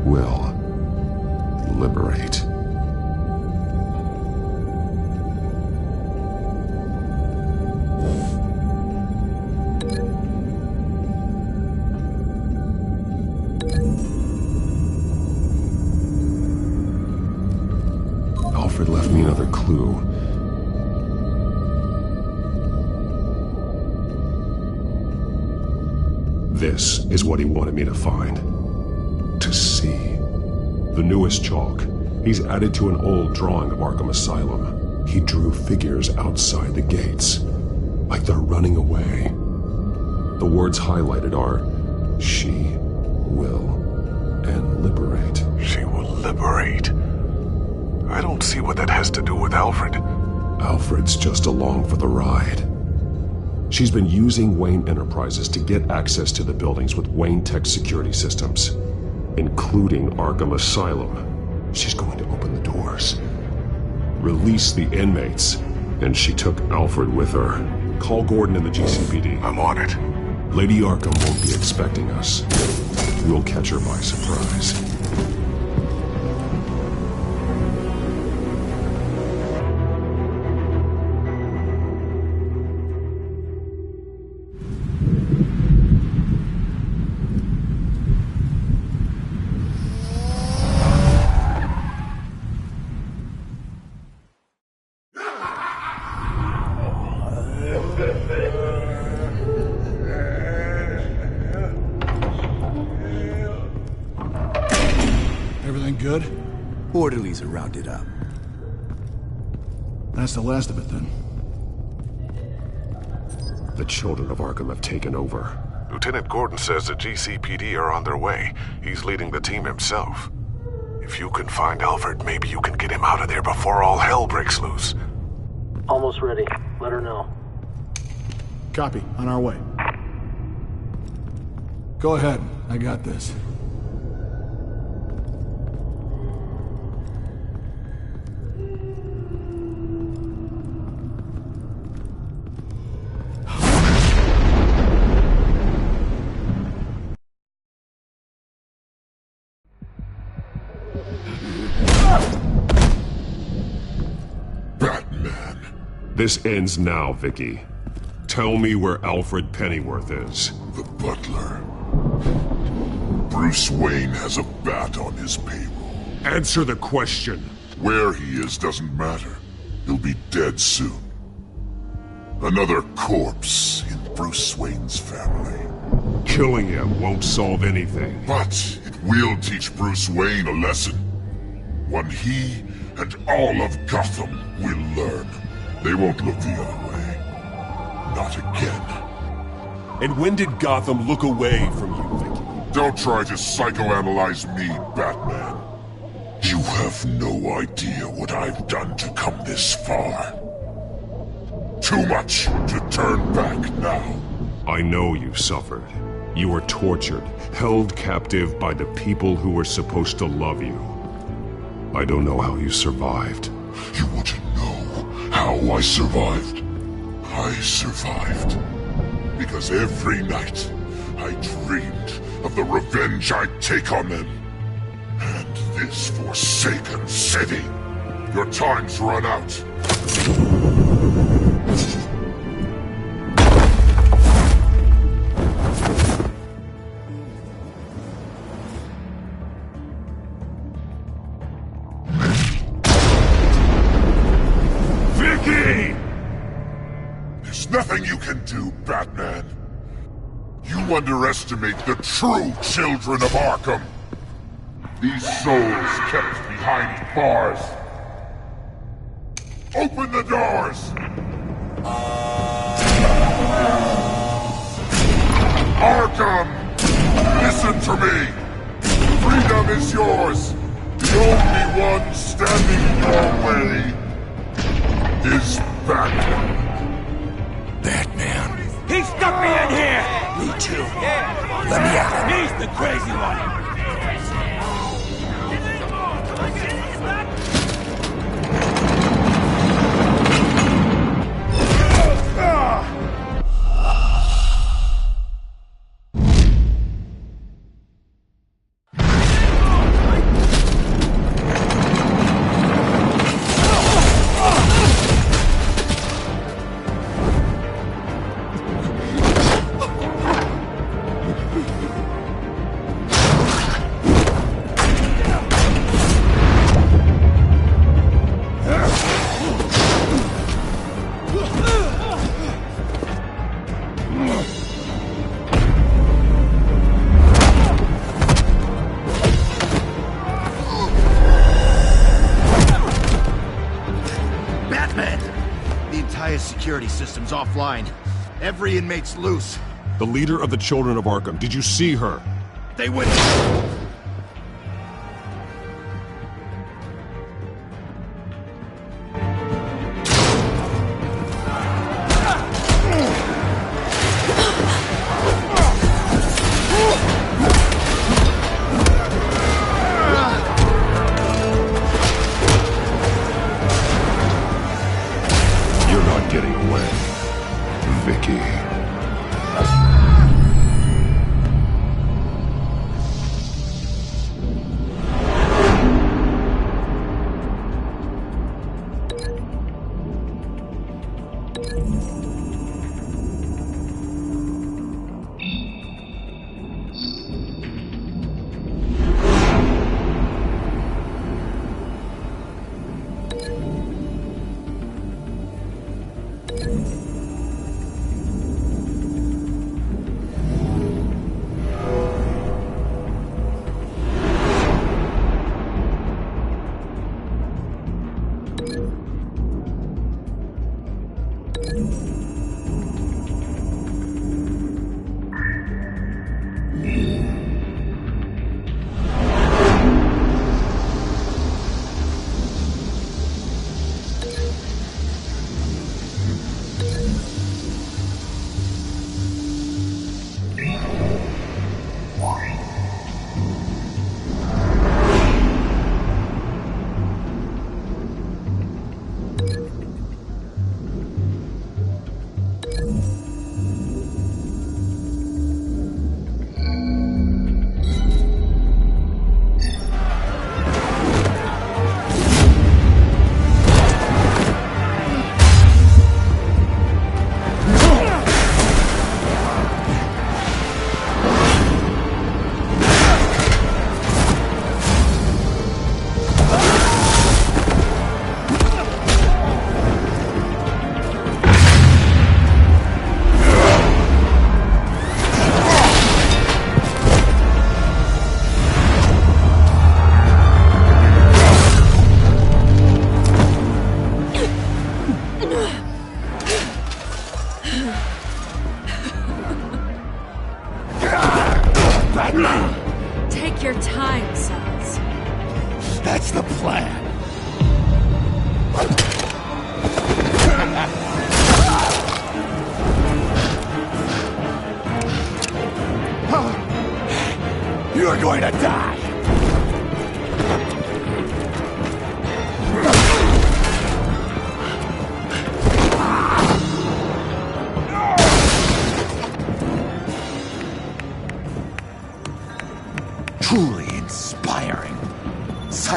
will liberate. Alfred left me another clue. This is what he wanted me to find. To see. The newest chalk. He's added to an old drawing of Arkham Asylum. He drew figures outside the gates. Like they're running away. The words highlighted are, she will, and liberate. She will liberate. I don't see what that has to do with Alfred. Alfred's just along for the ride. She's been using Wayne Enterprises to get access to the buildings with Wayne Tech security systems, including Arkham Asylum. She's going to open the doors, release the inmates, and she took Alfred with her. Call Gordon in the GCPD. I'm on it. Lady Arkham won't be expecting us. We'll catch her by surprise. Everything good? Orderlies are rounded up. That's the last of it, then. The children of Arkham have taken over. Lieutenant Gordon says the GCPD are on their way. He's leading the team himself. If you can find Alfred, maybe you can get him out of there before all hell breaks loose. Almost ready. Let her know. Copy. On our way. Go ahead. I got this. Batman. This ends now, Vicky. Tell me where Alfred Pennyworth is. The butler. Bruce Wayne has a bat on his payroll. Answer the question. Where he is doesn't matter. He'll be dead soon. Another corpse in Bruce Wayne's family. Killing him won't solve anything. But it will teach Bruce Wayne a lesson. One he and all of Gotham will learn. They won't look the other way. Not again. And when did Gotham look away from you, Vicky? Don't try to psychoanalyze me, Batman. You have no idea what I've done to come this far. Too much to turn back now. I know you suffered. You were tortured, held captive by the people who were supposed to love you. I don't know how you survived. You want to know how I survived? I survived because every night I dreamed of the revenge I'd take on them. And this forsaken city. Your time's run out. Vicky! There's nothing you can do, Batman. You underestimate the true children of Arkham. These souls kept behind bars. Open the doors! Arkham! Listen to me! Freedom is yours! The only one standing in your way is Batman. Batman. He stuck me in here! Me too. Let me out. He's the crazy one. Security system's offline. Every inmate's loose. The leader of the Children of Arkham, did you see her? They went...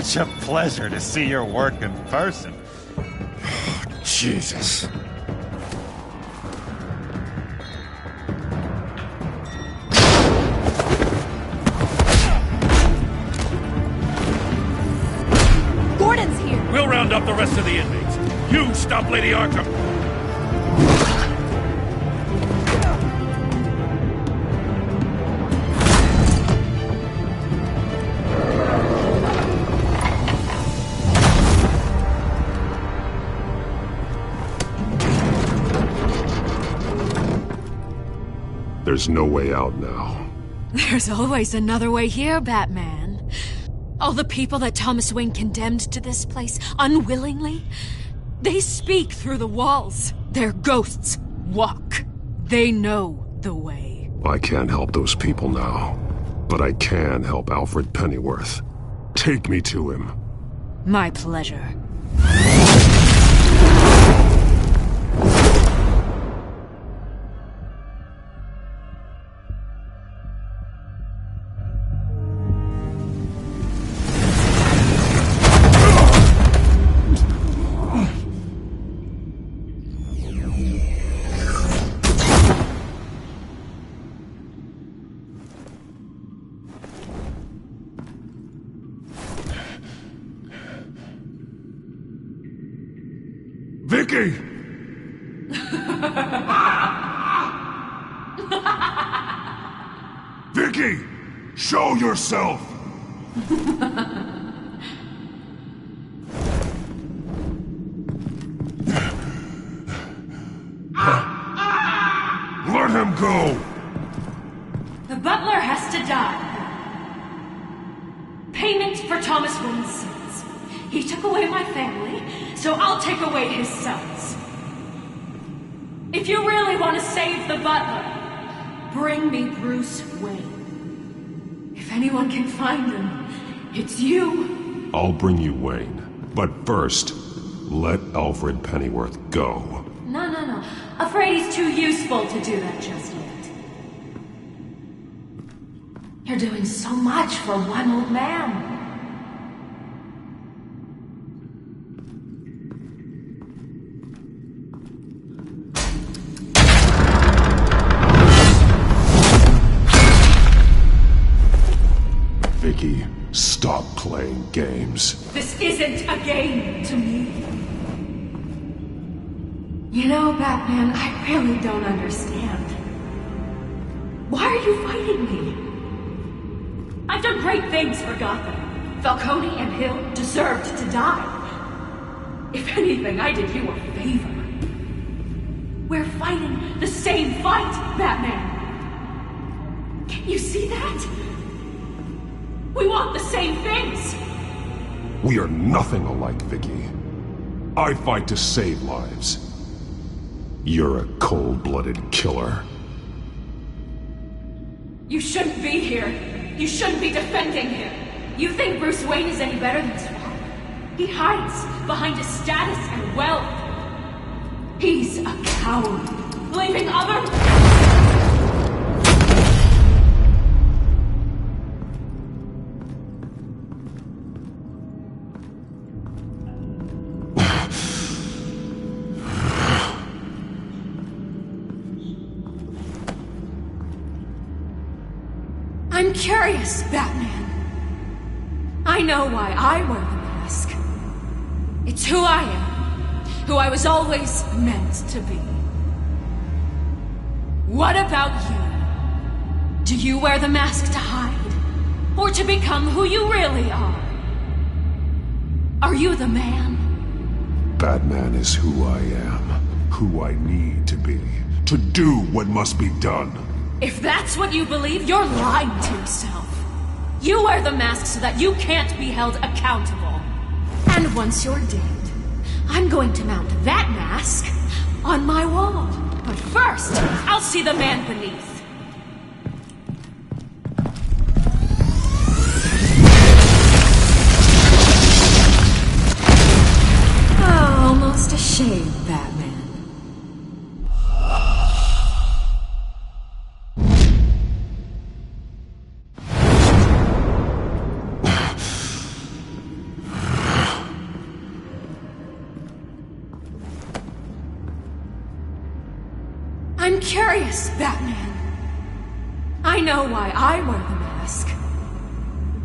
such a pleasure to see your work in person. Jesus. Gordon's here. We'll round up the rest of the inmates. You stop Lady Arkham. There's no way out now. There's always another way here, Batman. All the people that Thomas Wayne condemned to this place unwillingly, they speak through the walls. Their ghosts walk. They know the way. I can't help those people now, but I can help Alfred Pennyworth. Take me to him. My pleasure. Vicky! Vicky! Show yourself! Let him go! The butler has to die. Payment for Thomas Wayne's sins. He took away my family, so I'll take away his sons. If you really want to save the butler, bring me Bruce Wayne. If anyone can find him, it's you. I'll bring you Wayne, but first, let Alfred Pennyworth go. No. Afraid he's too useful to do that just yet. You're doing so much for one old man. Vicky, stop playing games. This isn't a game to me. You know, Batman, I really don't understand. Why are you fighting me? I've done great things for Gotham. Falcone and Hill deserved to die. If anything, I did you a favor. We're fighting the same fight, Batman. Can you see that? We want the same things! We are nothing alike, Vicky. I fight to save lives. You're a cold-blooded killer. You shouldn't be here. You shouldn't be defending him. You think Bruce Wayne is any better than Swamp? He hides behind his status and wealth. He's a coward, leaving other... I'm curious, Batman. I know why I wear the mask. It's who I am. Who I was always meant to be. What about you? Do you wear the mask to hide? Or to become who you really are? Are you the man? Batman is who I am. Who I need to be. To do what must be done. If that's what you believe, you're lying to yourself. You wear the mask so that you can't be held accountable. And once you're dead, I'm going to mount that mask on my wall. But first, I'll see the man beneath. Oh, almost a shame, Batman. I'm curious, Batman. I know why I wear the mask.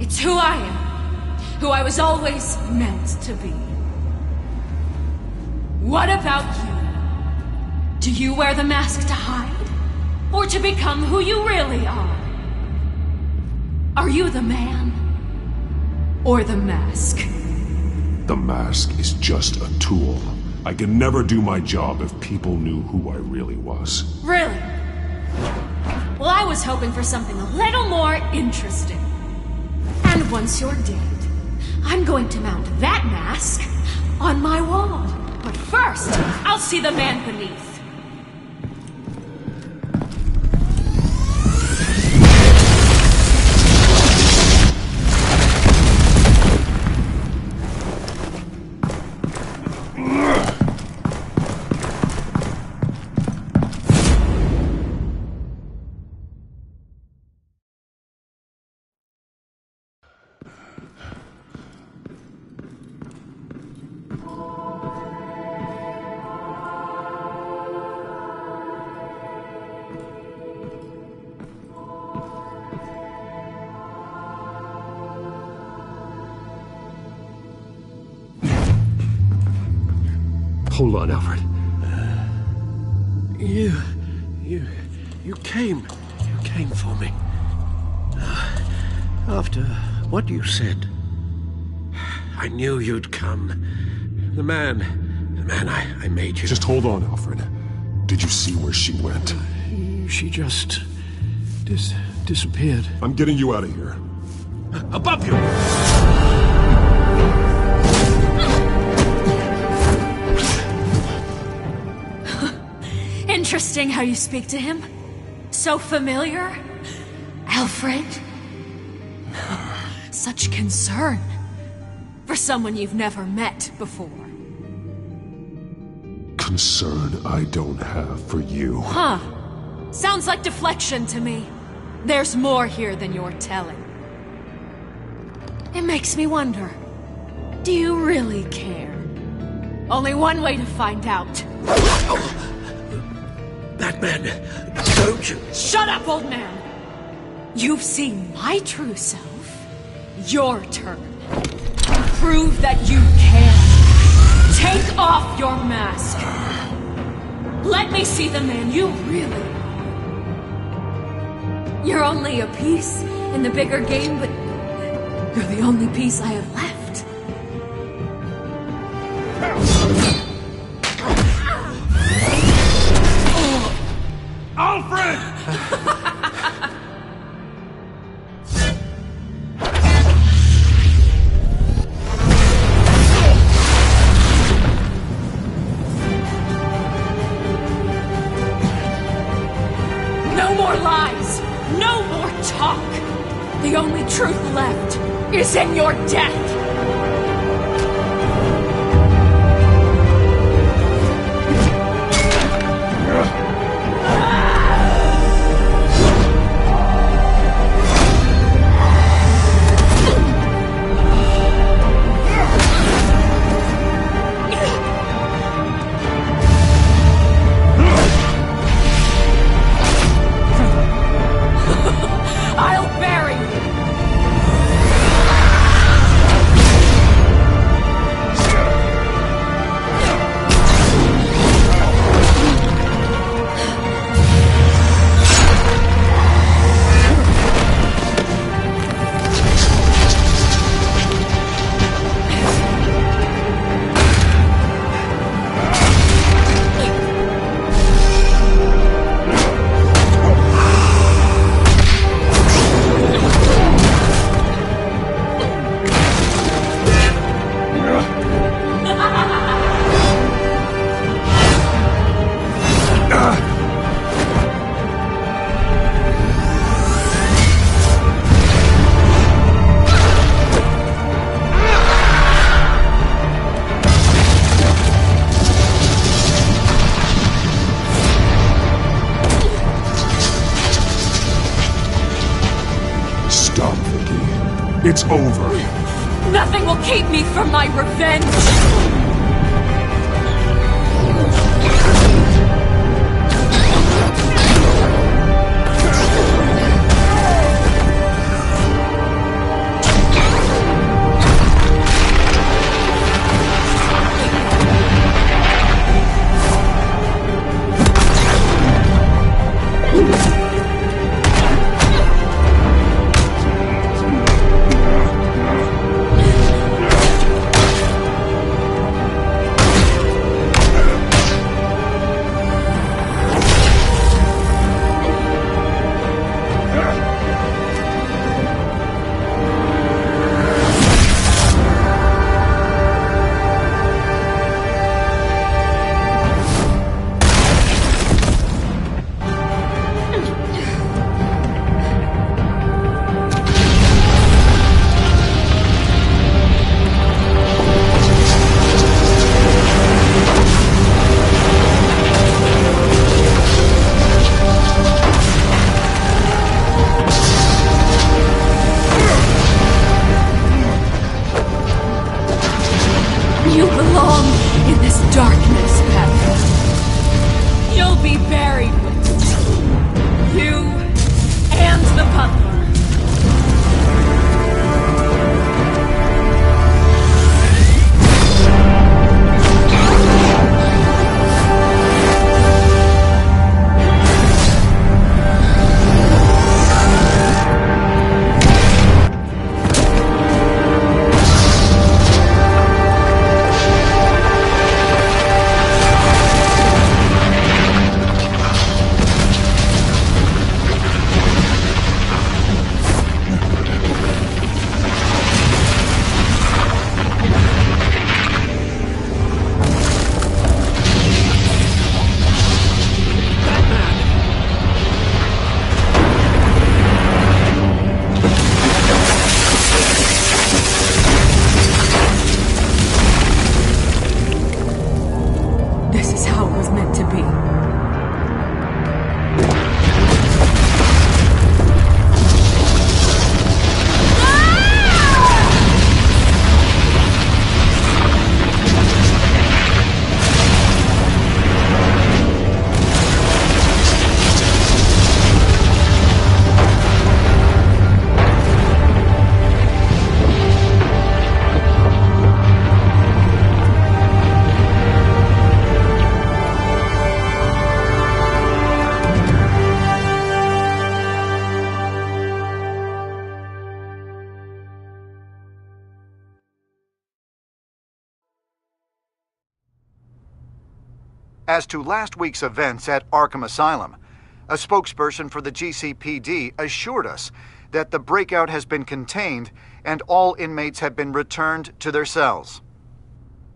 It's who I am. Who I was always meant to be. What about you? Do you wear the mask to hide? Or to become who you really are? Are you the man? Or the mask? The mask is just a tool. I could never do my job if people knew who I really was. Really? Well, I was hoping for something a little more interesting. And once you're dead, I'm going to mount that mask on my wall. But first, I'll see the man beneath. Hold on, Alfred. You came for me. After what you said, I knew you'd come. The man I made you. Just hold on, Alfred. Did you see where she went? She just disappeared. I'm getting you out of here. Above you! Interesting how you speak to him. So familiar. Alfred. Such concern. For someone you've never met before. Concern I don't have for you. Huh. Sounds like deflection to me. There's more here than you're telling. It makes me wonder. Do you really care? Only one way to find out. Batman, don't you... Shut up, old man! You've seen my true self. Your turn. Prove that you can. Take off your mask. Let me see the man you really are. You're only a piece in the bigger game, but you're the only piece I have left. Alfred! No more lies! No more talk! The only truth left is in your death! It's over. Nothing will keep me from my revenge! As to last week's events at Arkham Asylum, a spokesperson for the GCPD assured us that the breakout has been contained and all inmates have been returned to their cells.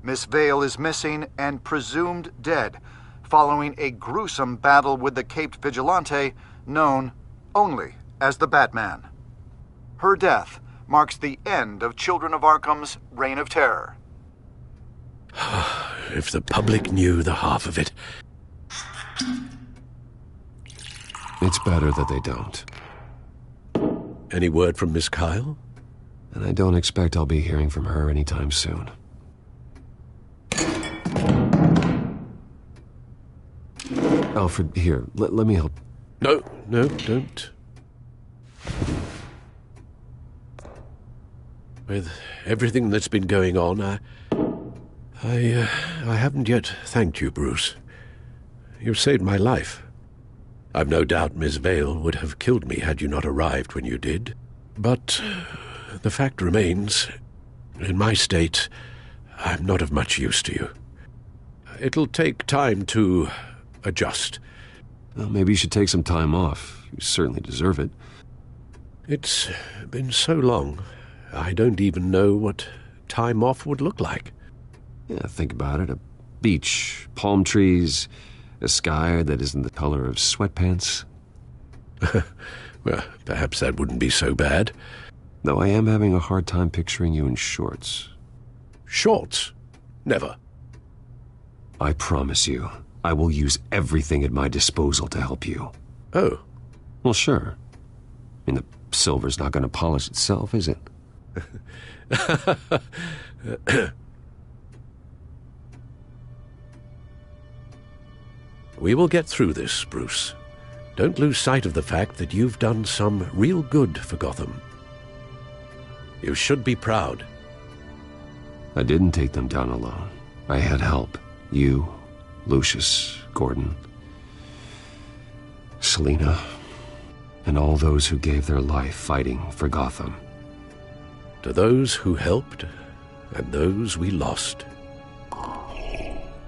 Miss Vale is missing and presumed dead, following a gruesome battle with the caped vigilante known only as the Batman. Her death marks the end of Children of Arkham's reign of terror. If the public knew the half of it. It's better that they don't. Any word from Miss Kyle? And I don't expect I'll be hearing from her anytime soon. Alfred, here, let me help. No, don't. With everything that's been going on, I haven't yet thanked you, Bruce. You've saved my life. I've no doubt Miss Vale would have killed me had you not arrived when you did. But the fact remains, in my state, I'm not of much use to you. It'll take time to adjust. Well, maybe you should take some time off. You certainly deserve it. It's been so long, I don't even know what time off would look like. Yeah, think about it. A beach, palm trees, a sky that isn't the color of sweatpants. Well, perhaps that wouldn't be so bad. Though I am having a hard time picturing you in shorts. Shorts? Never. I promise you, I will use everything at my disposal to help you. Oh. Well, sure. I mean, the silver's not going to polish itself, is it? We will get through this, Bruce. Don't lose sight of the fact that you've done some real good for Gotham. You should be proud. I didn't take them down alone. I had help. You, Lucius, Gordon, Selina, and all those who gave their life fighting for Gotham. To those who helped, and those we lost.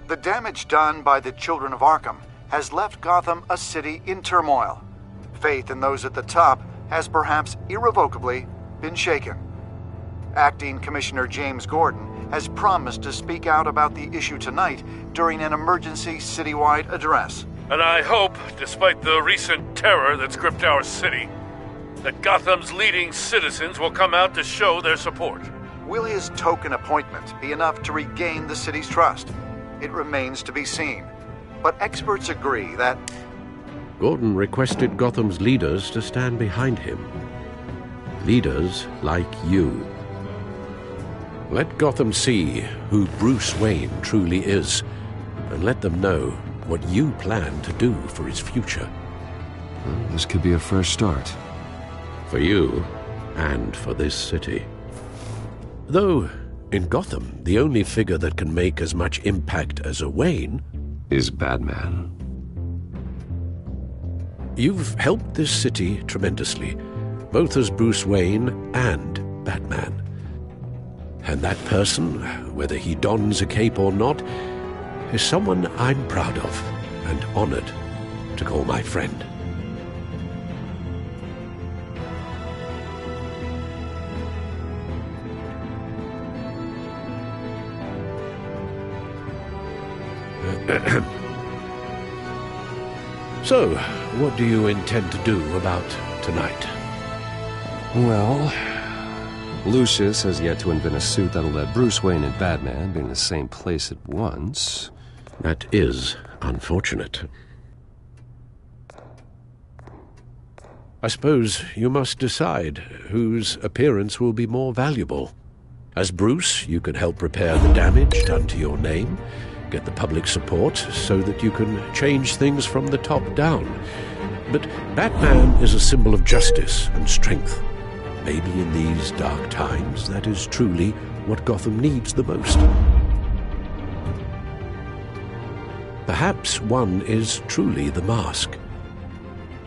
The damage done by the Children of Arkham has left Gotham a city in turmoil. Faith in those at the top has perhaps irrevocably been shaken. Acting Commissioner James Gordon has promised to speak out about the issue tonight during an emergency citywide address. And I hope, despite the recent terror that's gripped our city, that Gotham's leading citizens will come out to show their support. Will his token appointment be enough to regain the city's trust? It remains to be seen. But experts agree that Gordon requested Gotham's leaders to stand behind him. Leaders like you. Let Gotham see who Bruce Wayne truly is, and let them know what you plan to do for his future. Well, this could be a fresh start. For you, and for this city. Though, in Gotham, the only figure that can make as much impact as a Wayne is Batman. You've helped this city tremendously, both as Bruce Wayne and Batman. And that person, whether he dons a cape or not, is someone I'm proud of and honored to call my friend. So, what do you intend to do about tonight? Well, Lucius has yet to invent a suit that'll let Bruce Wayne and Batman be in the same place at once. That is unfortunate. I suppose you must decide whose appearance will be more valuable. As Bruce, you can help repair the damage done to your name, get the public support so that you can change things from the top down. But Batman is a symbol of justice and strength. Maybe in these dark times, that is truly what Gotham needs the most. Perhaps one is truly the mask,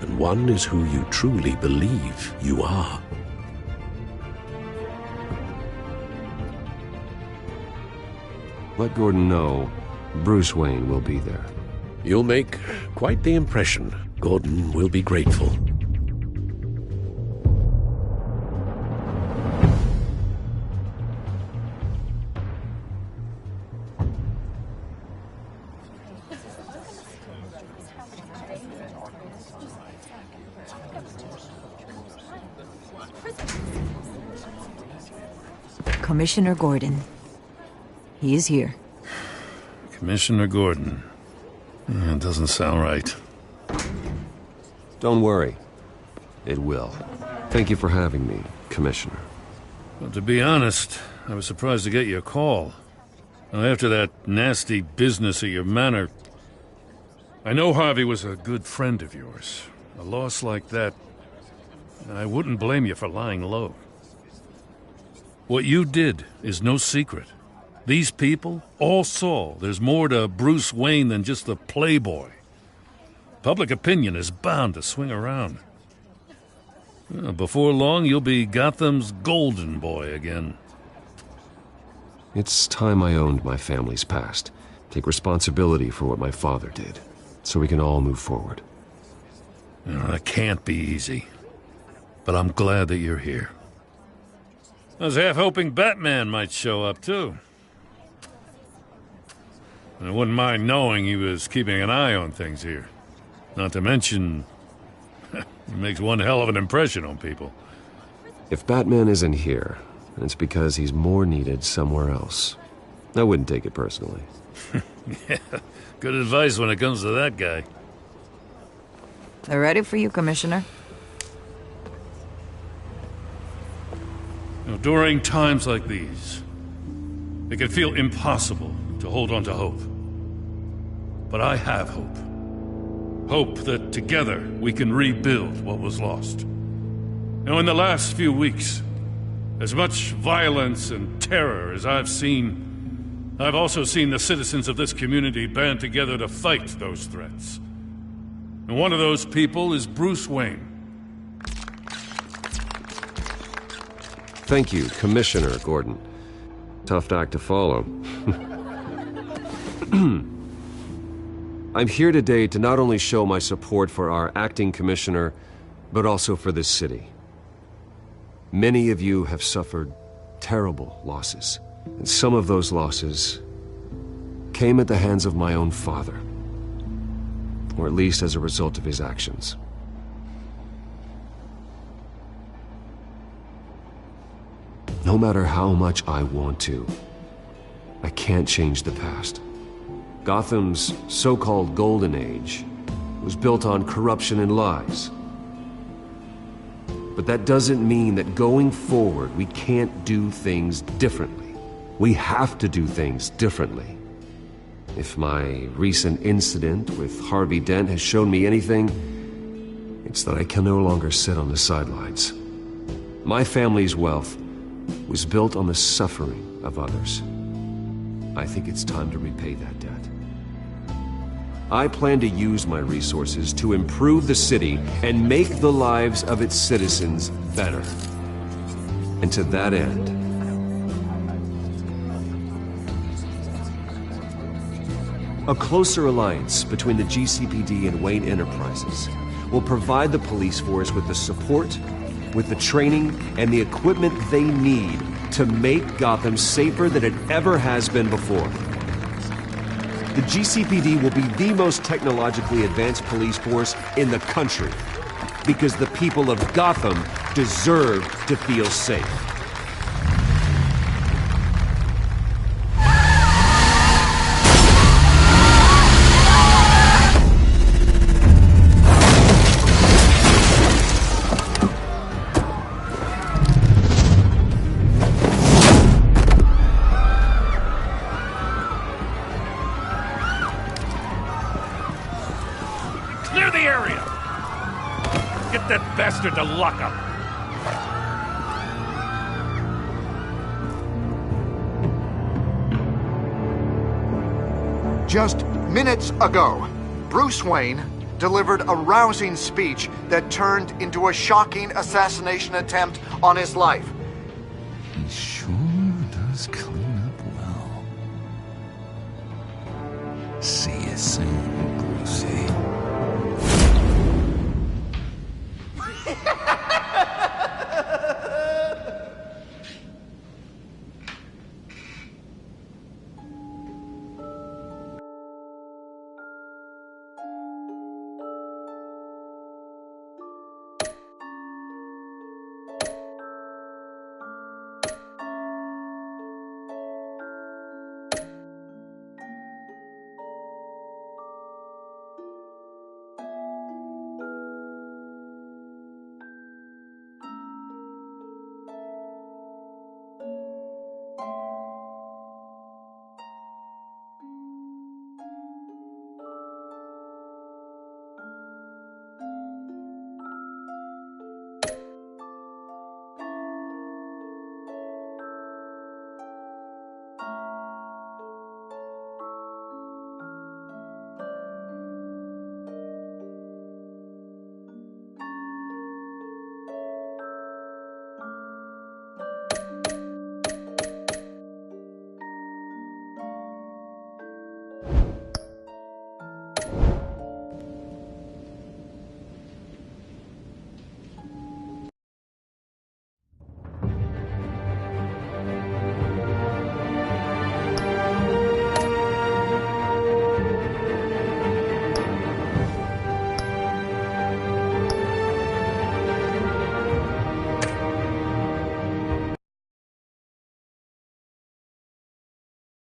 and one is who you truly believe you are. Let Gordon know Bruce Wayne will be there. You'll make quite the impression. Gordon will be grateful. Commissioner Gordon. He is here. Commissioner Gordon. It doesn't sound right. Don't worry. It will. Thank you for having me, Commissioner. Well, to be honest, I was surprised to get your call. After that nasty business at your manor, I know Harvey was a good friend of yours. A loss like that, I wouldn't blame you for lying low. What you did is no secret. These people all saw there's more to Bruce Wayne than just the playboy. Public opinion is bound to swing around. Before long, you'll be Gotham's golden boy again. It's time I owned my family's past. Take responsibility for what my father did, so we can all move forward. That can't be easy. But I'm glad that you're here. I was half hoping Batman might show up, too. I wouldn't mind knowing he was keeping an eye on things here. Not to mention, he makes one hell of an impression on people. If Batman isn't here, it's because he's more needed somewhere else. I wouldn't take it personally. Yeah, good advice when it comes to that guy. They're ready for you, Commissioner. During times like these, it can feel impossible to hold on to hope. But I have hope. Hope that together we can rebuild what was lost. Now, in the last few weeks, as much violence and terror as I've seen, I've also seen the citizens of this community band together to fight those threats. And one of those people is Bruce Wayne. Thank you, Commissioner Gordon. Tough act to follow. I'm here today to not only show my support for our acting commissioner, but also for this city. Many of you have suffered terrible losses, and some of those losses came at the hands of my own father, or at least as a result of his actions. No matter how much I want to, I can't change the past. Gotham's so-called Golden Age was built on corruption and lies. But that doesn't mean that going forward we can't do things differently. We have to do things differently. If my recent incident with Harvey Dent has shown me anything, it's that I can no longer sit on the sidelines. My family's wealth was built on the suffering of others. I think it's time to repay that debt. I plan to use my resources to improve the city and make the lives of its citizens better. And to that end, a closer alliance between the GCPD and Wayne Enterprises will provide the police force with the support, with the training, and the equipment they need to make Gotham safer than it ever has been before. The GCPD will be the most technologically advanced police force in the country, because the people of Gotham deserve to feel safe. Clear the area! Get that bastard to lock up! Just minutes ago, Bruce Wayne delivered a rousing speech that turned into a shocking assassination attempt on his life. He sure does clean up well. See you soon, Bruce. see.